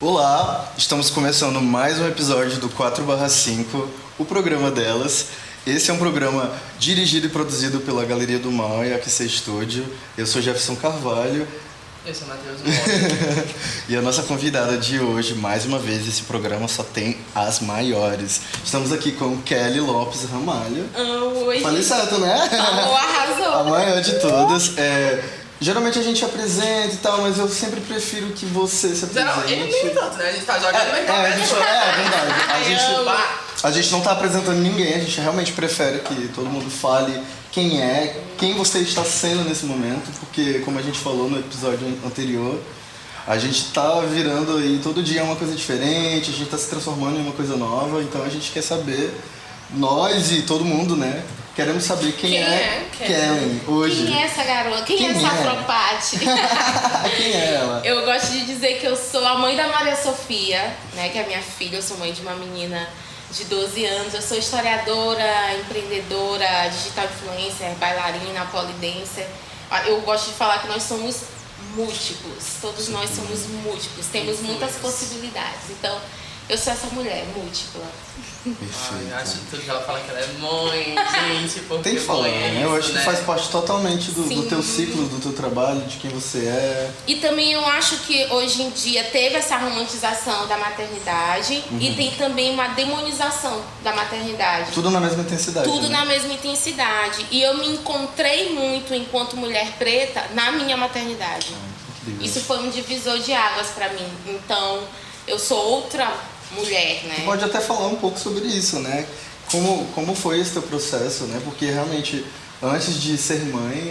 Olá, estamos começando mais um episódio do 4/5, o programa delas. Esse é um programa dirigido e produzido pela Galeria do Mal e AQC Studio. Eu sou Jefferson Carvalho. Eu sou Matheus Mota. E a nossa convidada de hoje, mais uma vez, esse programa só tem as maiores. Estamos aqui com Kelly Lopes Ramalho. Oi. Falei certo, né? Falou, arrasou. A maior de todas. Geralmente a gente apresenta e tal, mas eu sempre prefiro que você se apresente. Ele nem tanto, né? A gente tá jogando, mas tá verdade. A gente não tá apresentando ninguém, a gente realmente prefere que todo mundo fale quem é, quem você está sendo nesse momento, porque como a gente falou no episódio anterior, a gente tá virando aí todo dia uma coisa diferente, a gente tá se transformando em uma coisa nova, então a gente quer saber, nós e todo mundo, né? Queremos saber quem é Kelly hoje. Quem é essa garota? Quem é essa afropate? Quem é ela? Eu gosto de dizer que eu sou a mãe da Maria Sofia, né? Que é minha filha, eu sou mãe de uma menina de 12 anos. Eu sou historiadora, empreendedora, digital influencer, bailarina, polidancer. Eu gosto de falar que nós somos múltiplos. Todos nós somos múltiplos. Temos muitas possibilidades. Então, eu sou essa mulher múltipla. Perfeito. Eu acho que tudo que ela fala que ela é mãe, gente, porque tem que falar, né? Eu acho que faz parte totalmente do teu ciclo, do teu trabalho, de quem você é. E também eu acho que hoje em dia teve essa romantização da maternidade e tem também uma demonização da maternidade. Tudo na mesma intensidade. Tudo né? na mesma intensidade. E eu me encontrei muito enquanto mulher preta na minha maternidade. Isso foi um divisor de águas pra mim. Então, eu sou outra mulher, né? Tu pode até falar um pouco sobre isso, né? Como foi esse teu processo, né? Porque realmente, antes de ser mãe,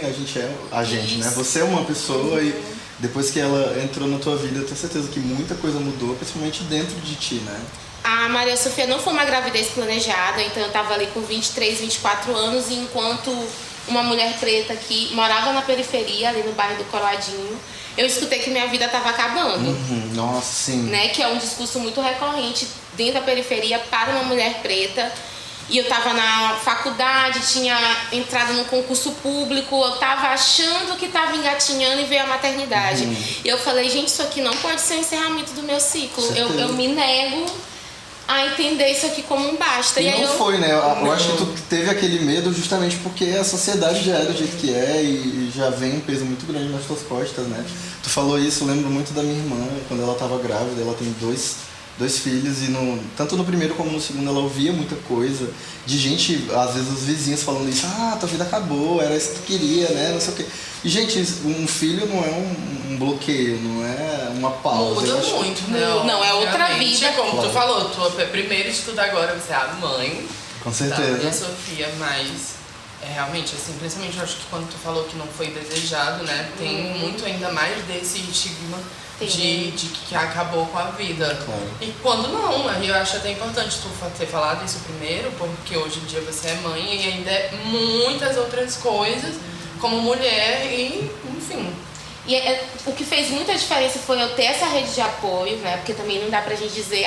a gente, né? Você é uma pessoa e depois que ela entrou na tua vida, eu tenho certeza que muita coisa mudou, principalmente dentro de ti, né? A Maria Sofia não foi uma gravidez planejada, então eu tava ali com 23, 24 anos e enquanto uma mulher preta que morava na periferia, ali no bairro do Coroadinho, eu escutei que minha vida estava acabando. Nossa, sim. Né? Que é um discurso muito recorrente dentro da periferia para uma mulher preta. E eu estava na faculdade, tinha entrado no concurso público, eu estava achando que estava engatinhando e veio a maternidade. E eu falei, gente, isso aqui não pode ser o encerramento do meu ciclo. Eu me nego a entender isso aqui como um basta. E não foi, né? Eu acho que tu teve aquele medo justamente porque a sociedade já é do jeito que é e já vem um peso muito grande nas tuas costas, né? Tu falou isso, eu lembro muito da minha irmã, quando ela estava grávida, ela tem dois filhos e tanto no primeiro como no segundo ela ouvia muita coisa de gente, às vezes os vizinhos falando isso, tua vida acabou, era isso que tu queria, né, não sei o quê. E gente, um filho não é um bloqueio, não é uma pausa. Muda muito, né? Não, é outra vida. Como tu falou, primeiro de tudo agora você é a mãe. Com certeza. Da Maria Sofia, mas realmente, assim, principalmente eu acho que quando tu falou que não foi desejado, né, tem muito ainda mais desse estigma de que acabou com a vida. Claro. E quando não, eu acho até importante tu ter falado isso primeiro, porque hoje em dia você é mãe e ainda é muitas outras coisas como mulher e, enfim. E o que fez muita diferença foi eu ter essa rede de apoio, né? Porque também não dá pra gente dizer,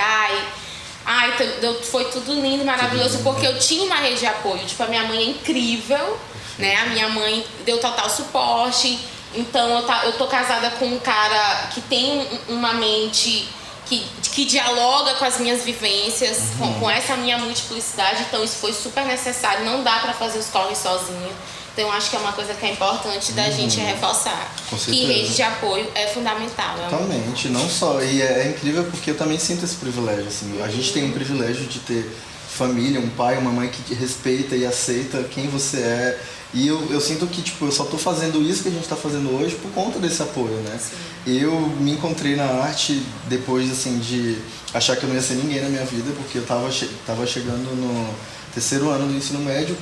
foi tudo lindo, maravilhoso, porque eu tinha uma rede de apoio. Tipo, a minha mãe é incrível, né? A minha mãe deu total suporte. Então, eu tô casada com um cara que tem uma mente que dialoga com as minhas vivências, com essa minha multiplicidade. Então, isso foi super necessário. Não dá pra fazer os corres sozinha. Então, eu acho que é uma coisa que é importante da gente reforçar. Que rede de apoio é fundamental. Totalmente, não só. E é incrível porque eu também sinto esse privilégio. Assim. A gente tem um privilégio de ter família, um pai, uma mãe que respeita e aceita quem você é. E eu sinto que, tipo, eu só tô fazendo isso que a gente tá fazendo hoje por conta desse apoio, né? Sim. Eu me encontrei na arte depois, assim, de achar que eu não ia ser ninguém na minha vida, porque eu tava chegando no terceiro ano do ensino médio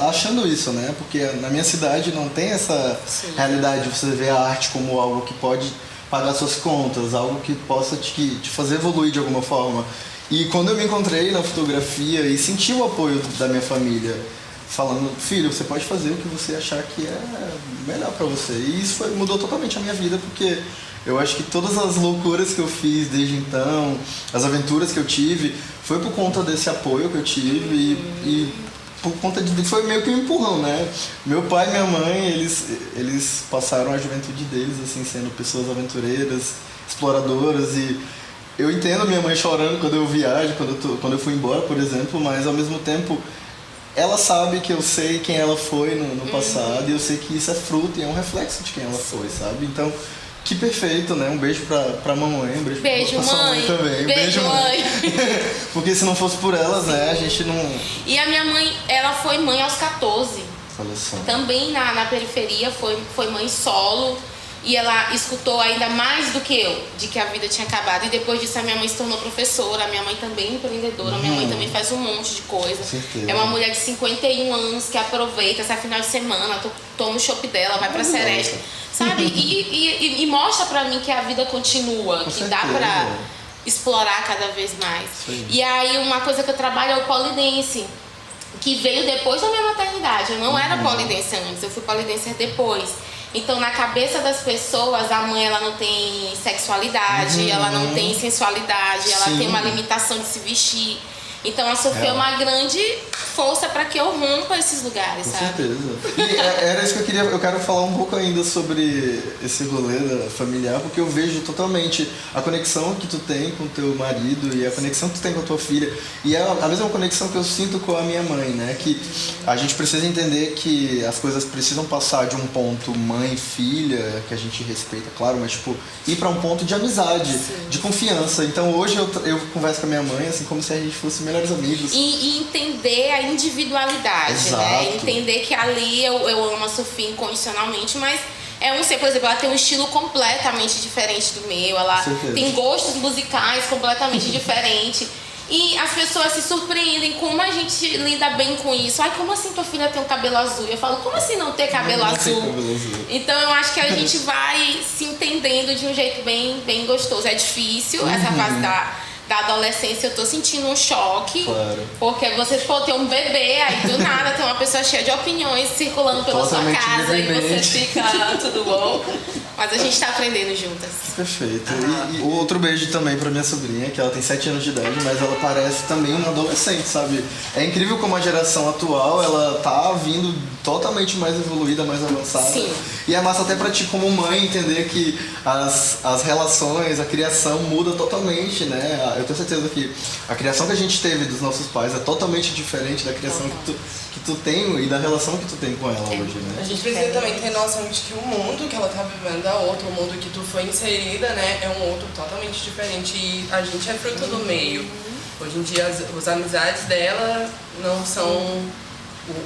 achando isso, né? Porque na minha cidade não tem essa realidade de você ver a arte como algo que pode pagar suas contas, algo que possa te fazer evoluir de alguma forma. E quando eu me encontrei na fotografia e senti o apoio da minha família, falando, filho, você pode fazer o que você achar que é melhor pra você. E isso mudou totalmente a minha vida, porque eu acho que todas as loucuras que eu fiz desde então, as aventuras que eu tive, foi por conta desse apoio que eu tive e por conta de... Foi meio que um empurrão, né? Meu pai e minha mãe, eles passaram a juventude deles, assim, sendo pessoas aventureiras, exploradoras e eu entendo minha mãe chorando quando eu viajo, quando eu fui embora, por exemplo, mas ao mesmo tempo ela sabe que eu sei quem ela foi no passado e eu sei que isso é fruto e é um reflexo de quem ela foi, sabe? Então, que perfeito, né? Um beijo pra mamãe, um beijo pra sua mãe também. Beijo, mãe. Porque se não fosse por elas, né, a gente não... E a minha mãe, ela foi mãe aos 14. Olha só. Também na periferia, foi mãe solo. E ela escutou ainda mais do que eu, de que a vida tinha acabado. E depois disso a minha mãe se tornou professora, a minha mãe também é empreendedora, minha mãe também faz um monte de coisa. Certeza. É uma mulher de 51 anos que aproveita, sai final de semana, toma o chopp dela, vai pra Seresta, sabe? E mostra pra mim que a vida continua, Com que certeza. dá pra explorar cada vez mais. Sim. E aí uma coisa que eu trabalho é o polidense, que veio depois da minha maternidade. Eu não era polidense antes, eu fui polidense depois. Então, na cabeça das pessoas, a mãe ela não tem sexualidade, ela não tem sensualidade, ela Sim. tem uma limitação de se vestir. Então, a Sofia é uma grande força para que eu rompa esses lugares, Com sabe? certeza. E era isso que eu queria... Eu quero falar um pouco ainda sobre esse rolê familiar, porque eu vejo totalmente a conexão que tu tem com teu marido e a conexão que tu tem com a tua filha. E é a mesma conexão que eu sinto com a minha mãe, né? Que a gente precisa entender que as coisas precisam passar de um ponto mãe e filha, que a gente respeita, claro, mas tipo, ir pra um ponto de amizade, de confiança. Então hoje eu converso com a minha mãe, assim, como se a gente fosse melhores amigos. E entender a individualidade, Exato. né? Entender que ali eu amo a Sofia incondicionalmente, mas é um ser, por exemplo, ela tem um estilo completamente diferente do meu, ela Certeza. tem gostos musicais completamente diferentes. E as pessoas se surpreendem como a gente lida bem com isso. Ai, como assim tua filha tem um cabelo azul? Eu falo, como assim não ter cabelo Não tem azul? cabelo azul. Então eu acho que a gente vai se entendendo de um jeito bem gostoso. É difícil essa fase da adolescência, eu tô sentindo um choque. Claro. Porque você tem um bebê, aí do nada tem uma pessoa cheia de opiniões circulando pela Totalmente sua casa e você independente. fica tudo bom. Mas a gente tá aprendendo juntas. Perfeito. E outro beijo também pra minha sobrinha, que ela tem 7 anos de idade, mas ela parece também uma adolescente, sabe? É incrível como a geração atual, ela tá vindo totalmente mais evoluída, mais avançada. Sim. E é massa até pra ti como mãe entender que as relações, a criação muda totalmente, né? Eu tenho certeza que a criação que a gente teve dos nossos pais é totalmente diferente da criação que tu tem e da relação que tu tem com ela hoje, né? A gente precisa também ter noção de que o mundo que ela tá vivendo é outro, o mundo que tu foi inserida, né, é um outro totalmente diferente e a gente é fruto do meio. Hoje em dia as amizades dela não são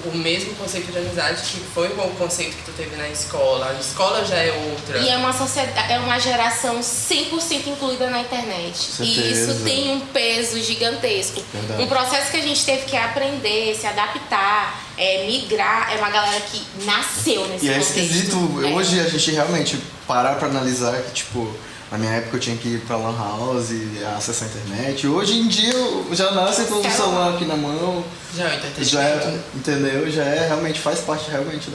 o mesmo conceito de amizade que foi o conceito que tu teve na escola. A escola já é outra. E é uma sociedade, é uma geração 100% incluída na internet. E isso tem um peso gigantesco. Verdade. Um processo que a gente teve que aprender, se adaptar, migrar, é uma galera que nasceu nesse E é contexto. esquisito, hoje a gente realmente parar pra analisar que, tipo, na minha época eu tinha que ir pra lan house, acessar a internet. Hoje em dia eu já nasce com o celular aqui na mão. Já é o Já é, entretenimento. entendeu? Já é realmente, faz parte realmente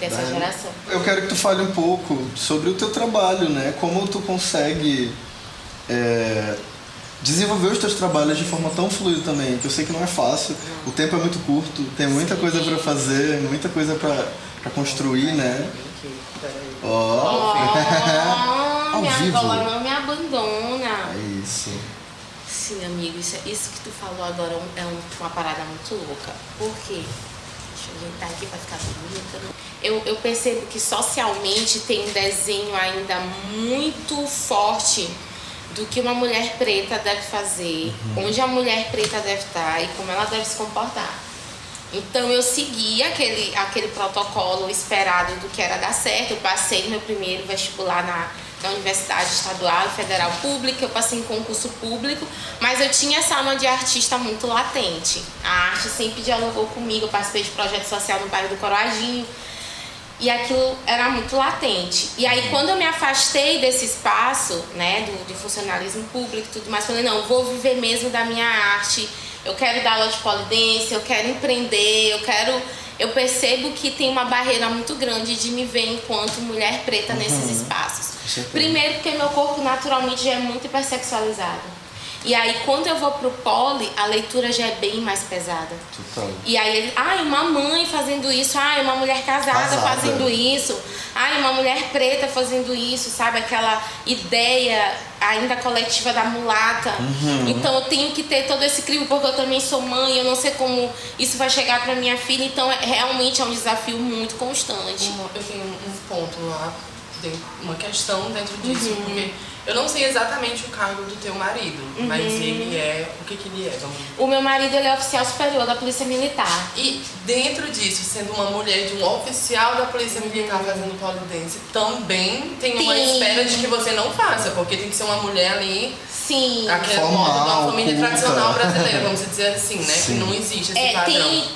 Dessa geração. Eu quero que tu fale um pouco sobre o teu trabalho, né? Como tu consegue desenvolver os teus trabalhos de forma tão fluida também, que eu sei que não é fácil. O tempo é muito curto, tem muita coisa pra fazer, muita coisa pra construir, né? Ó, Ao Minha vivo. avó não me abandona. é isso. Sim, amigo, isso que tu falou agora é uma parada muito louca. Por quê? Deixa eu ajeitar aqui pra ficar bonita. Eu percebo que socialmente tem um desenho ainda muito forte do que uma mulher preta deve fazer, onde a mulher preta deve estar e como ela deve se comportar. Então eu segui aquele protocolo esperado do que era dar certo. Eu passei no meu primeiro vestibular na Universidade Estadual e Federal Pública, eu passei em concurso público, mas eu tinha essa alma de artista muito latente. A arte sempre dialogou comigo, eu participei de projeto social no bairro do Coroadinho e aquilo era muito latente. E aí quando eu me afastei desse espaço, né, do funcionalismo público e tudo mais, falei, não, vou viver mesmo da minha arte, eu quero dar aula de polidense, eu quero empreender, eu percebo que tem uma barreira muito grande de me ver enquanto mulher preta nesses espaços. Primeiro porque meu corpo naturalmente já é muito hipersexualizado. E aí, quando eu vou pro poli, a leitura já é bem mais pesada. Total. E aí ele, uma mãe fazendo isso, uma mulher casada fazendo isso, uma mulher preta fazendo isso, sabe? Aquela ideia ainda coletiva da mulata. Então eu tenho que ter todo esse crivo, porque eu também sou mãe, eu não sei como isso vai chegar pra minha filha, então realmente é um desafio muito constante. Eu tenho um ponto lá, uma questão dentro disso, porque eu não sei exatamente o cargo do teu marido, mas ele é... O que ele é? O meu marido, ele é oficial superior da Polícia Militar. E dentro disso, sendo uma mulher de um oficial da Polícia Militar fazendo polidense, também tem uma espera de que você não faça, porque tem que ser uma mulher ali... Sim. Aquele modo de uma família tradicional brasileira, vamos dizer assim, né? Sim. Que não existe esse padrão.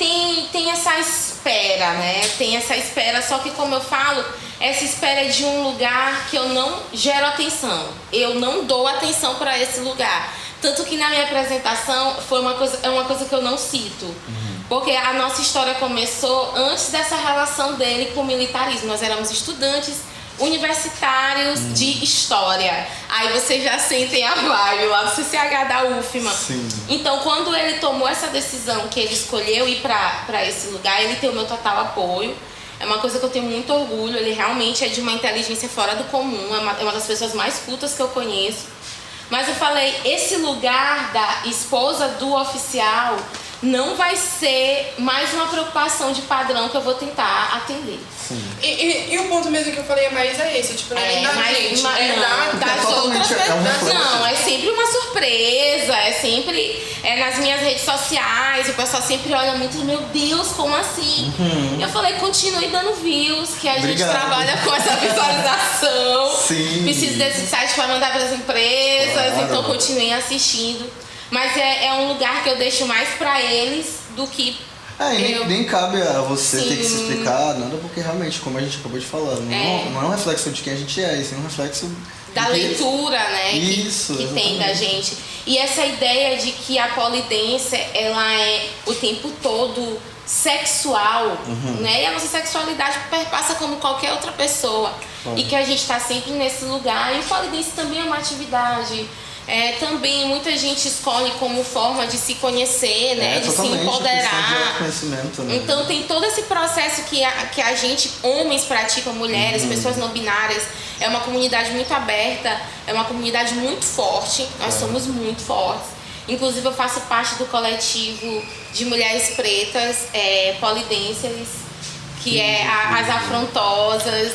Tem essa espera, né? Tem essa espera, só que como eu falo, essa espera é de um lugar que eu não gero atenção. Eu não dou atenção para esse lugar. Tanto que na minha apresentação é uma coisa que eu não cito. Porque a nossa história começou antes dessa relação dele com o militarismo. Nós éramos estudantes universitários de história. Aí vocês já sentem a vibe lá do CCH da UFMA. Sim. Então, quando ele tomou essa decisão, que ele escolheu ir para esse lugar, ele tem o meu total apoio. É uma coisa que eu tenho muito orgulho. Ele realmente é de uma inteligência fora do comum. É uma das pessoas mais cultas que eu conheço. Mas eu falei, esse lugar da esposa do oficial não vai ser mais uma preocupação de padrão que eu vou tentar atender. Sim. E o ponto mesmo que eu falei mais é esse, tipo, não é nem da gente, das outras pessoas. Não, é sempre uma surpresa, é sempre nas minhas redes sociais, o pessoal sempre olha muito, meu Deus, como assim? Eu falei, continue dando views, que a gente trabalha com essa visualização. Sim. Precisa desse site para mandar para as empresas, então continuem assistindo. Mas é um lugar que eu deixo mais pra eles do que nem cabe a você ter que se explicar nada, porque realmente, como a gente acabou de falar, não é um reflexo de quem a gente é, isso é um reflexo da leitura, né? Isso, que tem da gente. E essa ideia de que a polidência, ela é o tempo todo sexual, né? E a nossa sexualidade perpassa como qualquer outra pessoa. E que a gente tá sempre nesse lugar. E o polidense também é uma atividade. Também muita gente escolhe como forma de se conhecer, né? De se empoderar. Conhecimento, né? Então tem todo esse processo que a gente, homens praticam, mulheres, pessoas não binárias. É uma comunidade muito aberta, é uma comunidade muito forte. Nós somos muito fortes. Inclusive eu faço parte do coletivo de mulheres pretas, polidenses, que é as afrontosas.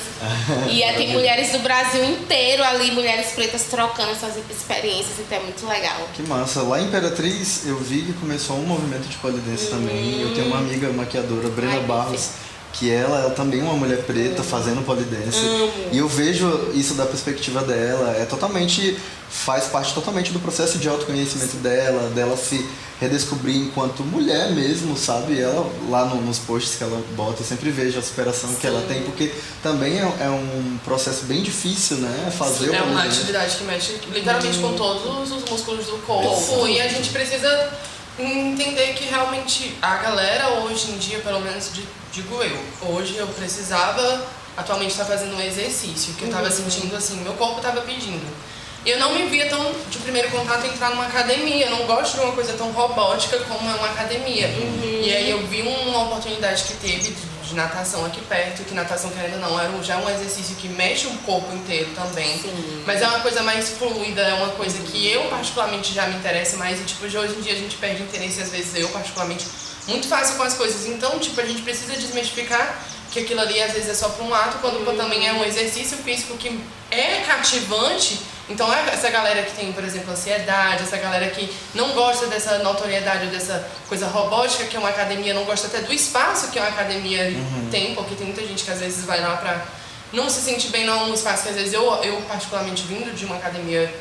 E tem mulheres do Brasil inteiro ali, mulheres pretas trocando essas experiências, então é muito legal. Que massa. Lá em Imperatriz eu vi que começou um movimento de polidense também. Eu tenho uma amiga maquiadora, Brenda Barros, que ela também é uma mulher preta fazendo polidense. E eu vejo isso da perspectiva dela, faz parte totalmente do processo de autoconhecimento dela se redescobrir enquanto mulher mesmo, sabe? Ela, lá nos posts que ela bota, eu sempre vejo a superação que ela tem, porque também é um processo bem difícil, né? Fazer é uma atividade que mexe literalmente com todos os músculos do corpo. E a gente precisa entender que realmente a galera hoje em dia, pelo menos digo eu, hoje eu precisava atualmente estar fazendo um exercício, que eu estava sentindo assim, meu corpo estava pedindo. Eu não me via tão de primeiro contato entrar numa academia, eu não gosto de uma coisa tão robótica como é uma academia. E aí eu vi uma oportunidade que teve de natação aqui perto, que natação, querendo ou não, já é um exercício que mexe o corpo inteiro também. Mas é uma coisa mais fluida, é uma coisa que eu particularmente já me interessa mais, e tipo, de hoje em dia a gente perde interesse, às vezes eu particularmente, muito fácil com as coisas. Então, tipo, a gente precisa desmistificar que aquilo ali às vezes é só para um ato, quando também é um exercício físico que é cativante. Então essa galera que tem, por exemplo, ansiedade, essa galera que não gosta dessa notoriedade, dessa coisa robótica que é uma academia, não gosta até do espaço que uma academia tem, porque tem muita gente que às vezes vai lá pra não se sentir bem num espaço que às vezes eu particularmente vindo de uma academia,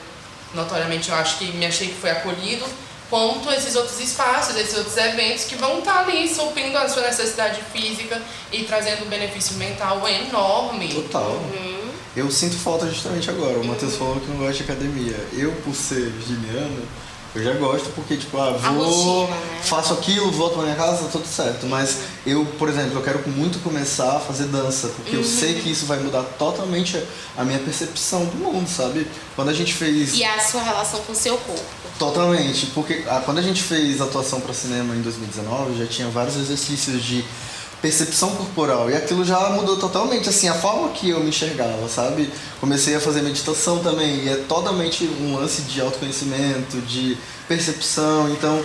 notoriamente eu acho que me achei que foi acolhido, quanto esses outros espaços, esses outros eventos que vão estar ali suprindo a sua necessidade física e trazendo um benefício mental enorme. Total. Eu sinto falta justamente agora. O Matheus falou que não gosta de academia. Eu, por ser virginiano, Eu já gosto porque, tipo, vou, rotina, né? faço aquilo, volto pra minha casa, tá tudo certo. Mas eu, por exemplo, eu quero muito começar a fazer dança, porque eu sei que isso vai mudar totalmente a minha percepção do mundo, sabe? Quando a gente fez... E a sua relação com o seu corpo. Totalmente, porque quando a gente fez atuação para cinema em 2019, já tinha vários exercícios de percepção corporal e aquilo já mudou totalmente, assim, a forma que eu me enxergava, sabe? Comecei a fazer meditação também e é totalmente um lance de autoconhecimento, de percepção, então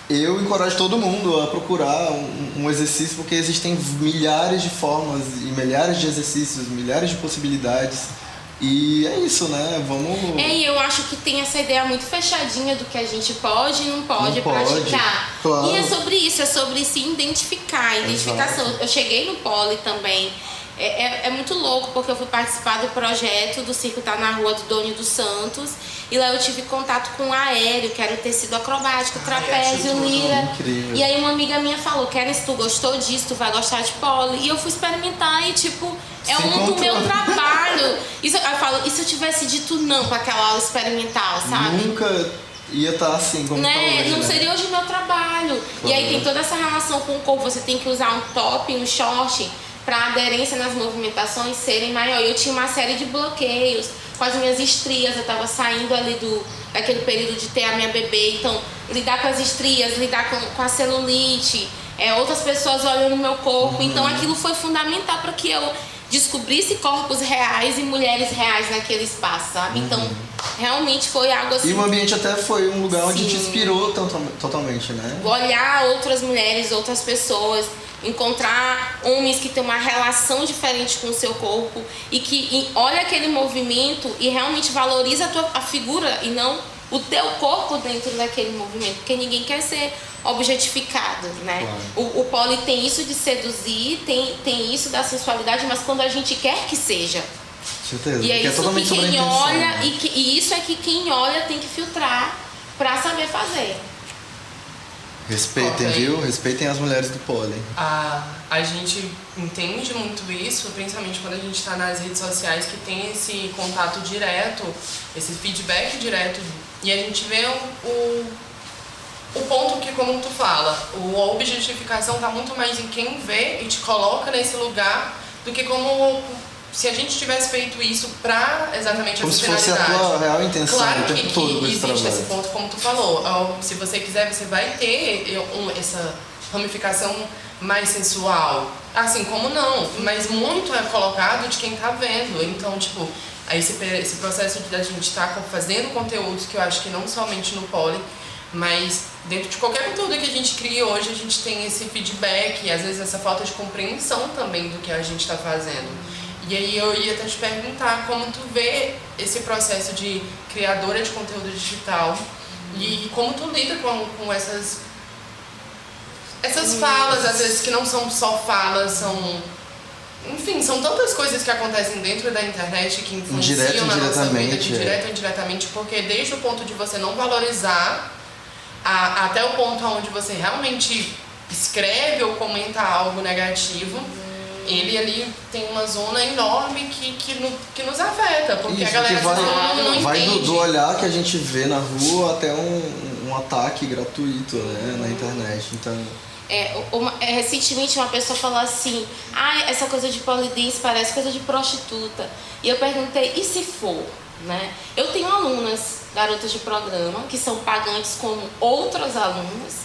eu encorajo todo mundo a procurar um exercício porque existem milhares de formas e milhares de exercícios, milhares de possibilidades. E é isso, né? Vamos... E eu acho que tem essa ideia muito fechadinha do que a gente pode e não pode praticar. Claro. E é sobre se identificar, identificação. Exato. Eu cheguei no Poli também. É muito louco, porque eu fui participar do projeto do Circo Tá na Rua do Doni dos Santos. E lá eu tive contato com o aéreo, que era o tecido acrobático, trapézio, lira. Incrível. E aí uma amiga minha falou, Keren, se tu gostou disso, tu vai gostar de Poli. E eu fui experimentar e tipo, do meu trabalho. Eu falo, e se eu tivesse dito não pra aquela aula experimental, sabe? Nunca ia estar assim como tá hoje, Não né? seria hoje meu trabalho. E aí tem toda essa relação com o corpo, você tem que usar um top, um short, para aderência nas movimentações serem maior. Eu tinha uma série de bloqueios com as minhas estrias, eu estava saindo ali daquele período de ter a minha bebê, então lidar com as estrias, lidar com a celulite, outras pessoas olhando o meu corpo, então aquilo foi fundamental para que eu descobrisse corpos reais e mulheres reais naquele espaço, sabe? Então, realmente foi algo assim... E o ambiente até foi um lugar onde Sim. te inspirou totalmente, né? Olhar outras mulheres, outras pessoas, encontrar homens que têm uma relação diferente com o seu corpo e que olha aquele movimento e realmente valoriza a figura e não o teu corpo dentro daquele movimento, porque ninguém quer ser objetificado, né? Claro. O Poli tem isso de seduzir, tem isso da sensualidade, mas quando a gente quer que seja. Certeza. E é isso totalmente que sobre a quem intenção, olha, né? e isso é que quem olha tem que filtrar pra saber fazer. Respeitem, Ok. viu? Respeitem as mulheres do Poli. A gente entende muito isso, principalmente quando a gente está nas redes sociais, que tem esse contato direto, esse feedback direto, e a gente vê o ponto que, como tu fala, a objetificação está muito mais em quem vê e te coloca nesse lugar do que como se a gente tivesse feito isso para exatamente Como essa se fosse finalidade. a tua real intenção Claro o tempo que todo com esse existe esse trabalho. ponto, como tu falou. Se você quiser, você vai ter essa ramificação mais sensual. Assim como não, mas muito é colocado de quem tá vendo. Então, tipo, esse processo de a gente estar fazendo conteúdos que eu acho que não somente no Poli, mas dentro de qualquer conteúdo que a gente cria hoje, a gente tem esse feedback e às vezes essa falta de compreensão também do que a gente está fazendo. E aí eu ia até te perguntar como tu vê esse processo de criadora de conteúdo digital e como tu lida com essas falas, às vezes que não são só falas, enfim, são tantas coisas que acontecem dentro da internet que influenciam na nossa vida, direto ou indiretamente, porque desde o ponto de você não valorizar até o ponto onde você realmente escreve ou comenta algo negativo, ele ali tem uma zona enorme que nos afeta, porque Isso, a galera não vai entende. do olhar que a gente vê na rua até um ataque gratuito, né, na internet. Então... Recentemente uma pessoa falou assim, essa coisa de polidense parece coisa de prostituta. E eu perguntei, e se for? Né? Eu tenho alunas, garotas de programa, que são pagantes como outras alunas.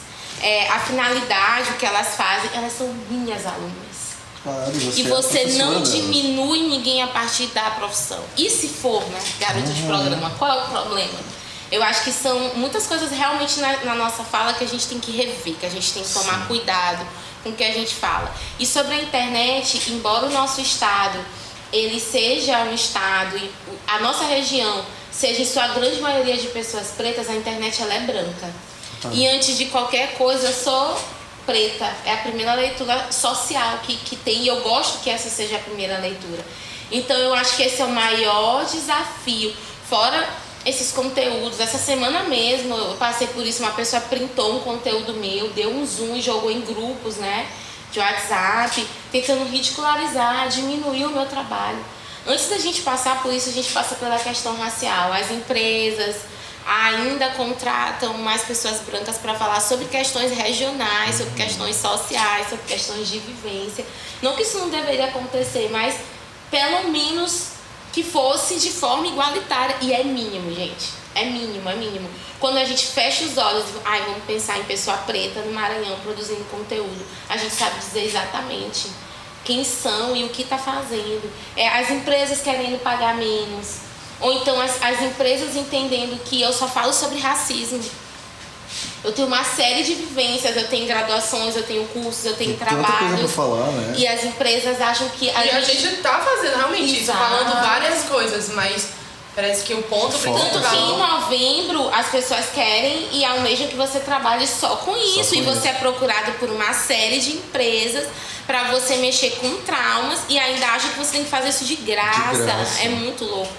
A finalidade, o que elas fazem, elas são minhas alunas. Claro, E você não delas. diminui ninguém a partir da profissão. E se for, né, garota de programa, qual é o problema? Eu acho que são muitas coisas realmente na nossa fala que a gente tem que rever, que a gente tem que tomar cuidado com o que a gente fala. E sobre a internet, embora o nosso estado ele seja um estado e a nossa região seja em sua grande maioria de pessoas pretas, a internet ela é branca. E antes de qualquer coisa, eu sou preta. É a primeira leitura social que tem e eu gosto que essa seja a primeira leitura. Então eu acho que esse é o maior desafio. Fora esses conteúdos, essa semana mesmo eu passei por isso, uma pessoa printou um conteúdo meu, deu um zoom e jogou em grupos, né, de WhatsApp, tentando ridicularizar, diminuir o meu trabalho. Antes da gente passar por isso, a gente passa pela questão racial. As empresas, ainda contratam mais pessoas brancas para falar sobre questões regionais, sobre questões sociais, sobre questões de vivência. Não que isso não deveria acontecer, mas pelo menos que fosse de forma igualitária. E é mínimo, gente. É mínimo, é mínimo. Quando a gente fecha os olhos e vamos pensar em pessoa preta no Maranhão produzindo conteúdo, a gente sabe dizer exatamente quem são e o que está fazendo. As empresas querendo pagar menos. Ou então as empresas entendendo que eu só falo sobre racismo. Eu tenho uma série de vivências, eu tenho graduações, eu tenho cursos, eu tenho trabalhos. Tanta coisa pra falar, né? E as empresas acham que... A gente tá fazendo realmente isso, falando várias coisas, mas parece que o ponto principal... Tanto que em novembro as pessoas querem e almejam que você trabalhe só com isso. E você é procurado por uma série de empresas para você mexer com traumas e ainda acha que você tem que fazer isso de graça. É muito louco.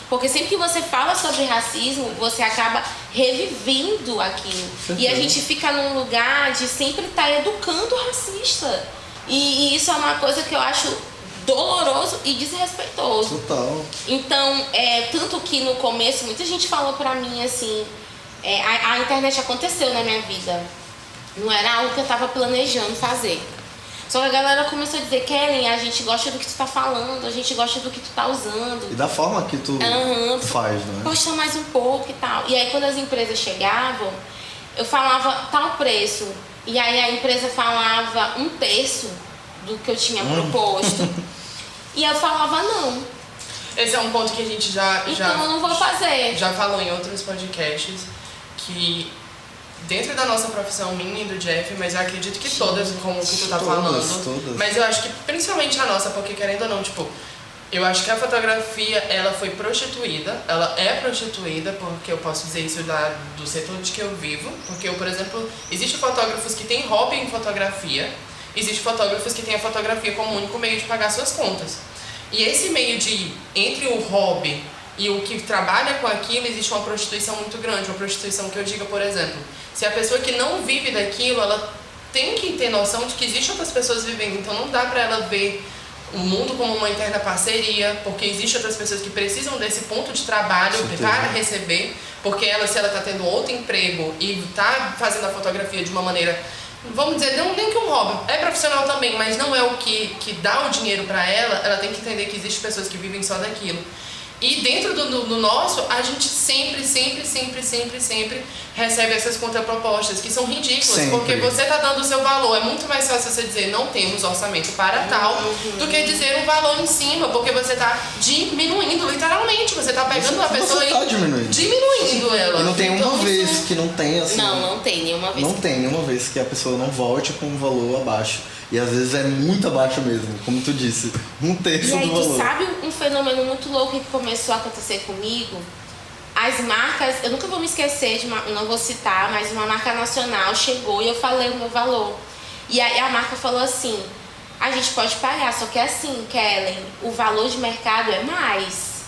Porque sempre que você fala sobre racismo, você acaba revivendo aquilo. E a gente fica num lugar de sempre estar educando o racista. E isso é uma coisa que eu acho doloroso e desrespeitoso. Total. Então, tanto que no começo, muita gente falou pra mim assim, a internet aconteceu na minha vida. Não era algo que eu tava planejando fazer. Só que a galera começou a dizer, Kellen, a gente gosta do que tu tá falando, a gente gosta do que tu tá usando. E da forma que tu faz, né? Posta mais um pouco e tal. E aí quando as empresas chegavam, eu falava tal preço. E aí a empresa falava 1/3 do que eu tinha proposto. E eu falava não. Esse é um ponto que a gente eu não vou fazer. Já falou em outros podcasts que dentro da nossa profissão, minha e do Jeff, mas eu acredito que todas, como que tu tá falando. Todas. Mas eu acho que principalmente a nossa, porque querendo ou não, tipo, eu acho que a fotografia, ela foi prostituída, ela é prostituída, porque eu posso dizer isso do setor de que eu vivo, porque eu, por exemplo, existem fotógrafos que têm hobby em fotografia, existem fotógrafos que têm a fotografia como único meio de pagar suas contas. E esse meio de, entre o hobby e o que trabalha com aquilo, existe uma prostituição muito grande, uma prostituição que eu diga, por exemplo, se a pessoa que não vive daquilo, ela tem que ter noção de que existem outras pessoas vivendo, então não dá pra ela ver o mundo como uma interna parceria, porque existem outras pessoas que precisam desse ponto de trabalho para receber, porque se ela está tendo outro emprego e está fazendo a fotografia de uma maneira, vamos dizer, não nem que um hobby, é profissional também, mas não é o que dá o dinheiro para ela tem que entender que existem pessoas que vivem só daquilo. E dentro do nosso, a gente sempre recebe essas contrapropostas que são ridículas, porque você está dando o seu valor. É muito mais fácil você dizer não temos orçamento para tal do que dizer um valor em cima, porque você está diminuindo, literalmente. Você está pegando uma pessoa e diminuindo ela. E não tem uma vez que não tem assim. Não tem nenhuma vez. Não tem nenhuma vez que a pessoa não volte com um valor abaixo. E às vezes é muito abaixo mesmo, como tu disse, 1/3 do valor. E aí tu sabe um fenômeno muito louco que começou a acontecer comigo? As marcas, eu nunca vou me esquecer, não vou citar, mas uma marca nacional chegou e eu falei o meu valor. E aí a marca falou assim, a gente pode pagar, só que assim, Kellen, o valor de mercado é mais.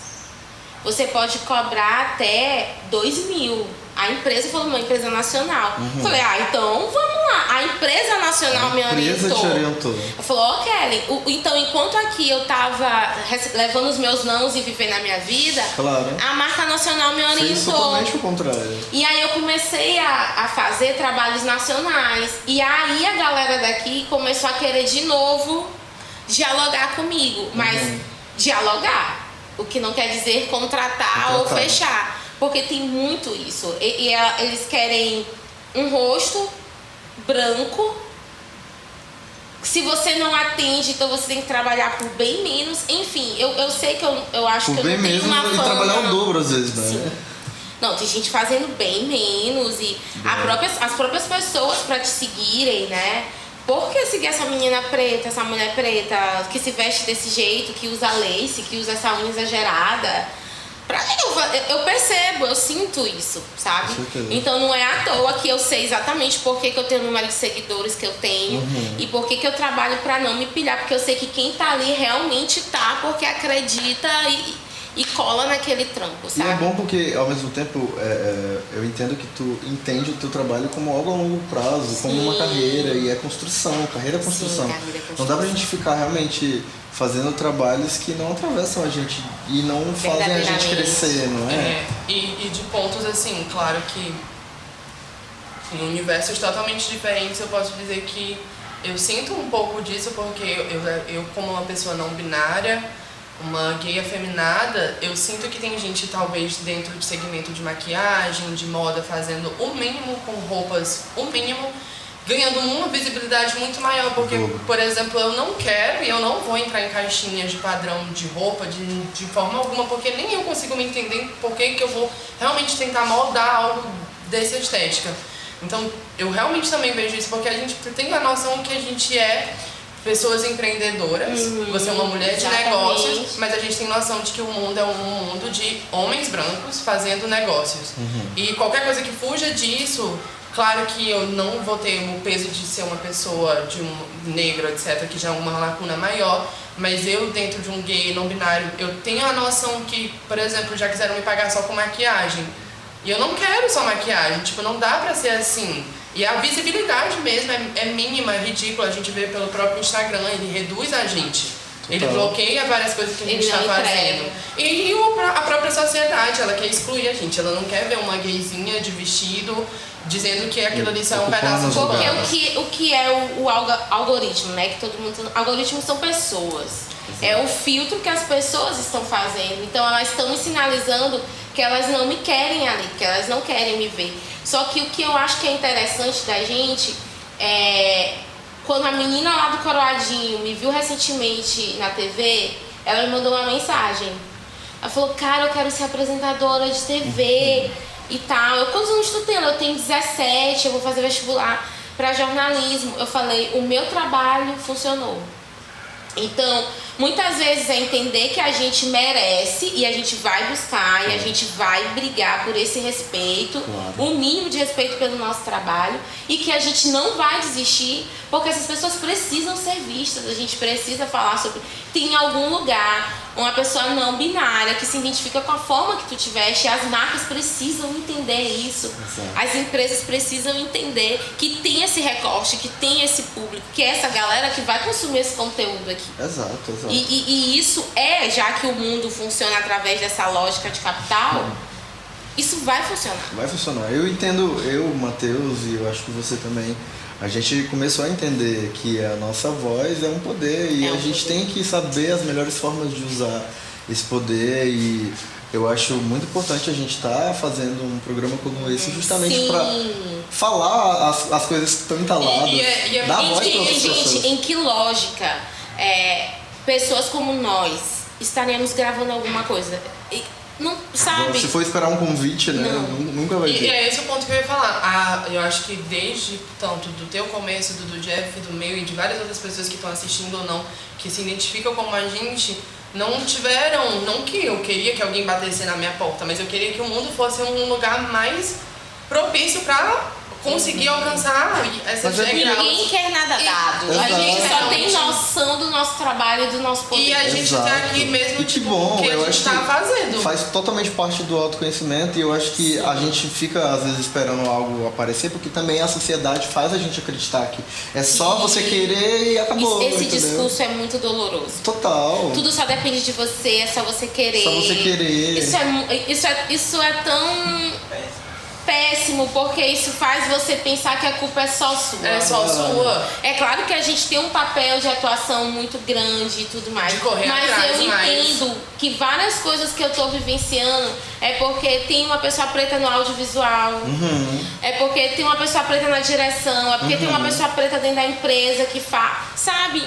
Você pode cobrar até 2.000. A empresa falou, uma empresa nacional. Falei, então vamos lá. A empresa nacional me orientou. Te orientou. Falou, Kellen, então enquanto aqui eu tava levando os meus nãos e vivendo a minha vida, a marca nacional me orientou. Fez totalmente o contrário. E aí eu comecei a fazer trabalhos nacionais. E aí a galera daqui começou a querer de novo dialogar comigo. Mas dialogar. O que não quer dizer contratar ou fechar. Porque tem muito isso. Eles querem um rosto branco. Se você não atende, então você tem que trabalhar por bem menos. Enfim, eu sei que eu acho por que eu não tenho uma fama. E trabalhar o dobro às vezes, né? Sim. Não, tem gente fazendo bem menos. E as próprias pessoas para te seguirem, né? Por que seguir essa menina preta, essa mulher preta, que se veste desse jeito, que usa lace, que usa essa unha exagerada? Eu percebo, eu sinto isso, sabe? Então não é à toa que eu sei exatamente por que eu tenho o número de seguidores que eu tenho e por que eu trabalho pra não me pilhar, porque eu sei que quem tá ali realmente tá porque acredita e cola naquele trampo, sabe? E é bom porque, ao mesmo tempo, eu entendo que tu entende o teu trabalho como algo a longo prazo, como uma carreira, e é construção, carreira é construção. Sim, carreira é construção. Não dá pra gente ficar realmente fazendo trabalhos que não atravessam a gente e não fazem a gente crescer, não é? E de pontos assim, claro que em universos totalmente diferentes eu posso dizer que eu sinto um pouco disso porque eu como uma pessoa não binária, uma gay afeminada, eu sinto que tem gente talvez dentro do segmento de maquiagem, de moda, fazendo o mínimo com roupas, o mínimo, ganhando uma visibilidade muito maior, porque, por exemplo, eu não quero e eu não vou entrar em caixinhas de padrão de roupa de forma alguma, porque nem eu consigo me entender por que eu vou realmente tentar moldar algo dessa estética. Então, eu realmente também vejo isso, porque a gente tem a noção que a gente é pessoas empreendedoras, você é uma mulher de negócios, mas a gente tem noção de que o mundo é um mundo de homens brancos fazendo negócios. E qualquer coisa que fuja disso, claro que eu não vou ter o peso de ser uma pessoa de um negro, etc., que já é uma lacuna maior, mas eu, dentro de um gay não binário, eu tenho a noção que, por exemplo, já quiseram me pagar só com maquiagem. E eu não quero só maquiagem, tipo, não dá pra ser assim. E a visibilidade mesmo é mínima, é ridícula. A gente vê pelo próprio Instagram, ele reduz a gente. Ele bloqueia várias coisas que a gente está fazendo. E a própria sociedade, ela quer excluir a gente. Ela não quer ver uma gayzinha de vestido dizendo que aquilo ali só é um pedaço de porque o que é o algoritmo, né? Que todo mundo... Algoritmos são pessoas. É o filtro que as pessoas estão fazendo. Então elas estão me sinalizando que elas não me querem ali, que elas não querem me ver. Só que o que eu acho que é interessante da gente é... Quando a menina lá do Coroadinho me viu recentemente na TV, ela me mandou uma mensagem. Ela falou, cara, eu quero ser apresentadora de TV e tal. Quantos anos tu tem? Eu tenho 17, eu vou fazer vestibular para jornalismo. Eu falei, o meu trabalho funcionou. Então, muitas vezes é entender que a gente merece e a gente vai buscar e a gente vai brigar por esse respeito, o mínimo de respeito pelo nosso trabalho, e que a gente não vai desistir, porque essas pessoas precisam ser vistas, a gente precisa falar sobre... Tem em algum lugar uma pessoa não binária que se identifica com a forma que tu tiveste, e as marcas precisam entender isso. Exato. As empresas precisam entender que tem esse recorte, que tem esse público, que é essa galera que vai consumir esse conteúdo aqui. Exato. E isso já que o mundo funciona através dessa lógica de capital, isso vai funcionar. Vai funcionar. Eu entendo, Matheus, e eu acho que você também, a gente começou a entender que a nossa voz é um poder e a gente tem que saber as melhores formas de usar esse poder, e eu acho muito importante a gente estar fazendo um programa como esse justamente para falar as coisas que estão entaladas, dar voz para outras pessoas. Gente, em que lógica pessoas como nós estaremos gravando alguma coisa? Não, sabe? Se for esperar um convite, né? Nunca vai ter. E é esse o ponto que eu ia falar. Eu acho que desde tanto do teu começo, do Jeff, do meu e de várias outras pessoas que estão assistindo ou não, que se identificam como a gente, não tiveram, não que eu queria que alguém batesse na minha porta, mas eu queria que o mundo fosse um lugar mais propício para conseguir alcançar essas degraus. Ninguém quer nada dado. A gente só tem noção do nosso trabalho e do nosso poder. E a gente tá aqui mesmo, e que bom, que a eu gente acho tá que fazendo. faz totalmente parte do autoconhecimento, e eu acho que a gente fica às vezes esperando algo aparecer, porque também a sociedade faz a gente acreditar que é só você querer e acabou. Esse entendeu? discurso é muito doloroso. Total. Tudo só depende de você, é só você querer. Só você querer. Isso é tão péssimo, porque isso faz você pensar que a culpa é só sua. É só sua. É claro que a gente tem um papel de atuação muito grande e tudo mais. De correr mas atrás, eu entendo que várias coisas que eu tô vivenciando é porque tem uma pessoa preta no audiovisual, é porque tem uma pessoa preta na direção, é porque tem uma pessoa preta dentro da empresa que faz. Sabe?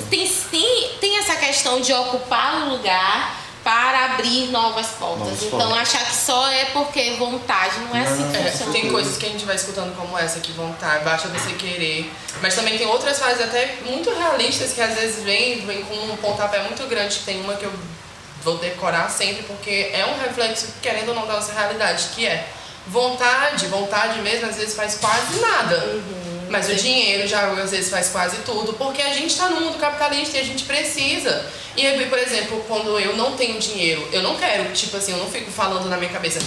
Tem essa questão de ocupar o lugar para abrir novas portas. Então achar que só é porque vontade, não é assim que funciona. Tem coisas que a gente vai escutando como essa, que vontade, basta você querer. Mas também tem outras fases até muito realistas que às vezes vem com um pontapé muito grande. Tem uma que eu vou decorar sempre, porque é um reflexo, querendo ou não, da nossa realidade, que é vontade mesmo, às vezes faz quase nada. Mas o dinheiro já às vezes faz quase tudo, porque a gente tá no mundo capitalista e a gente precisa. E aí, por exemplo, quando eu não tenho dinheiro, eu não quero, tipo assim, eu não fico falando na minha cabeça,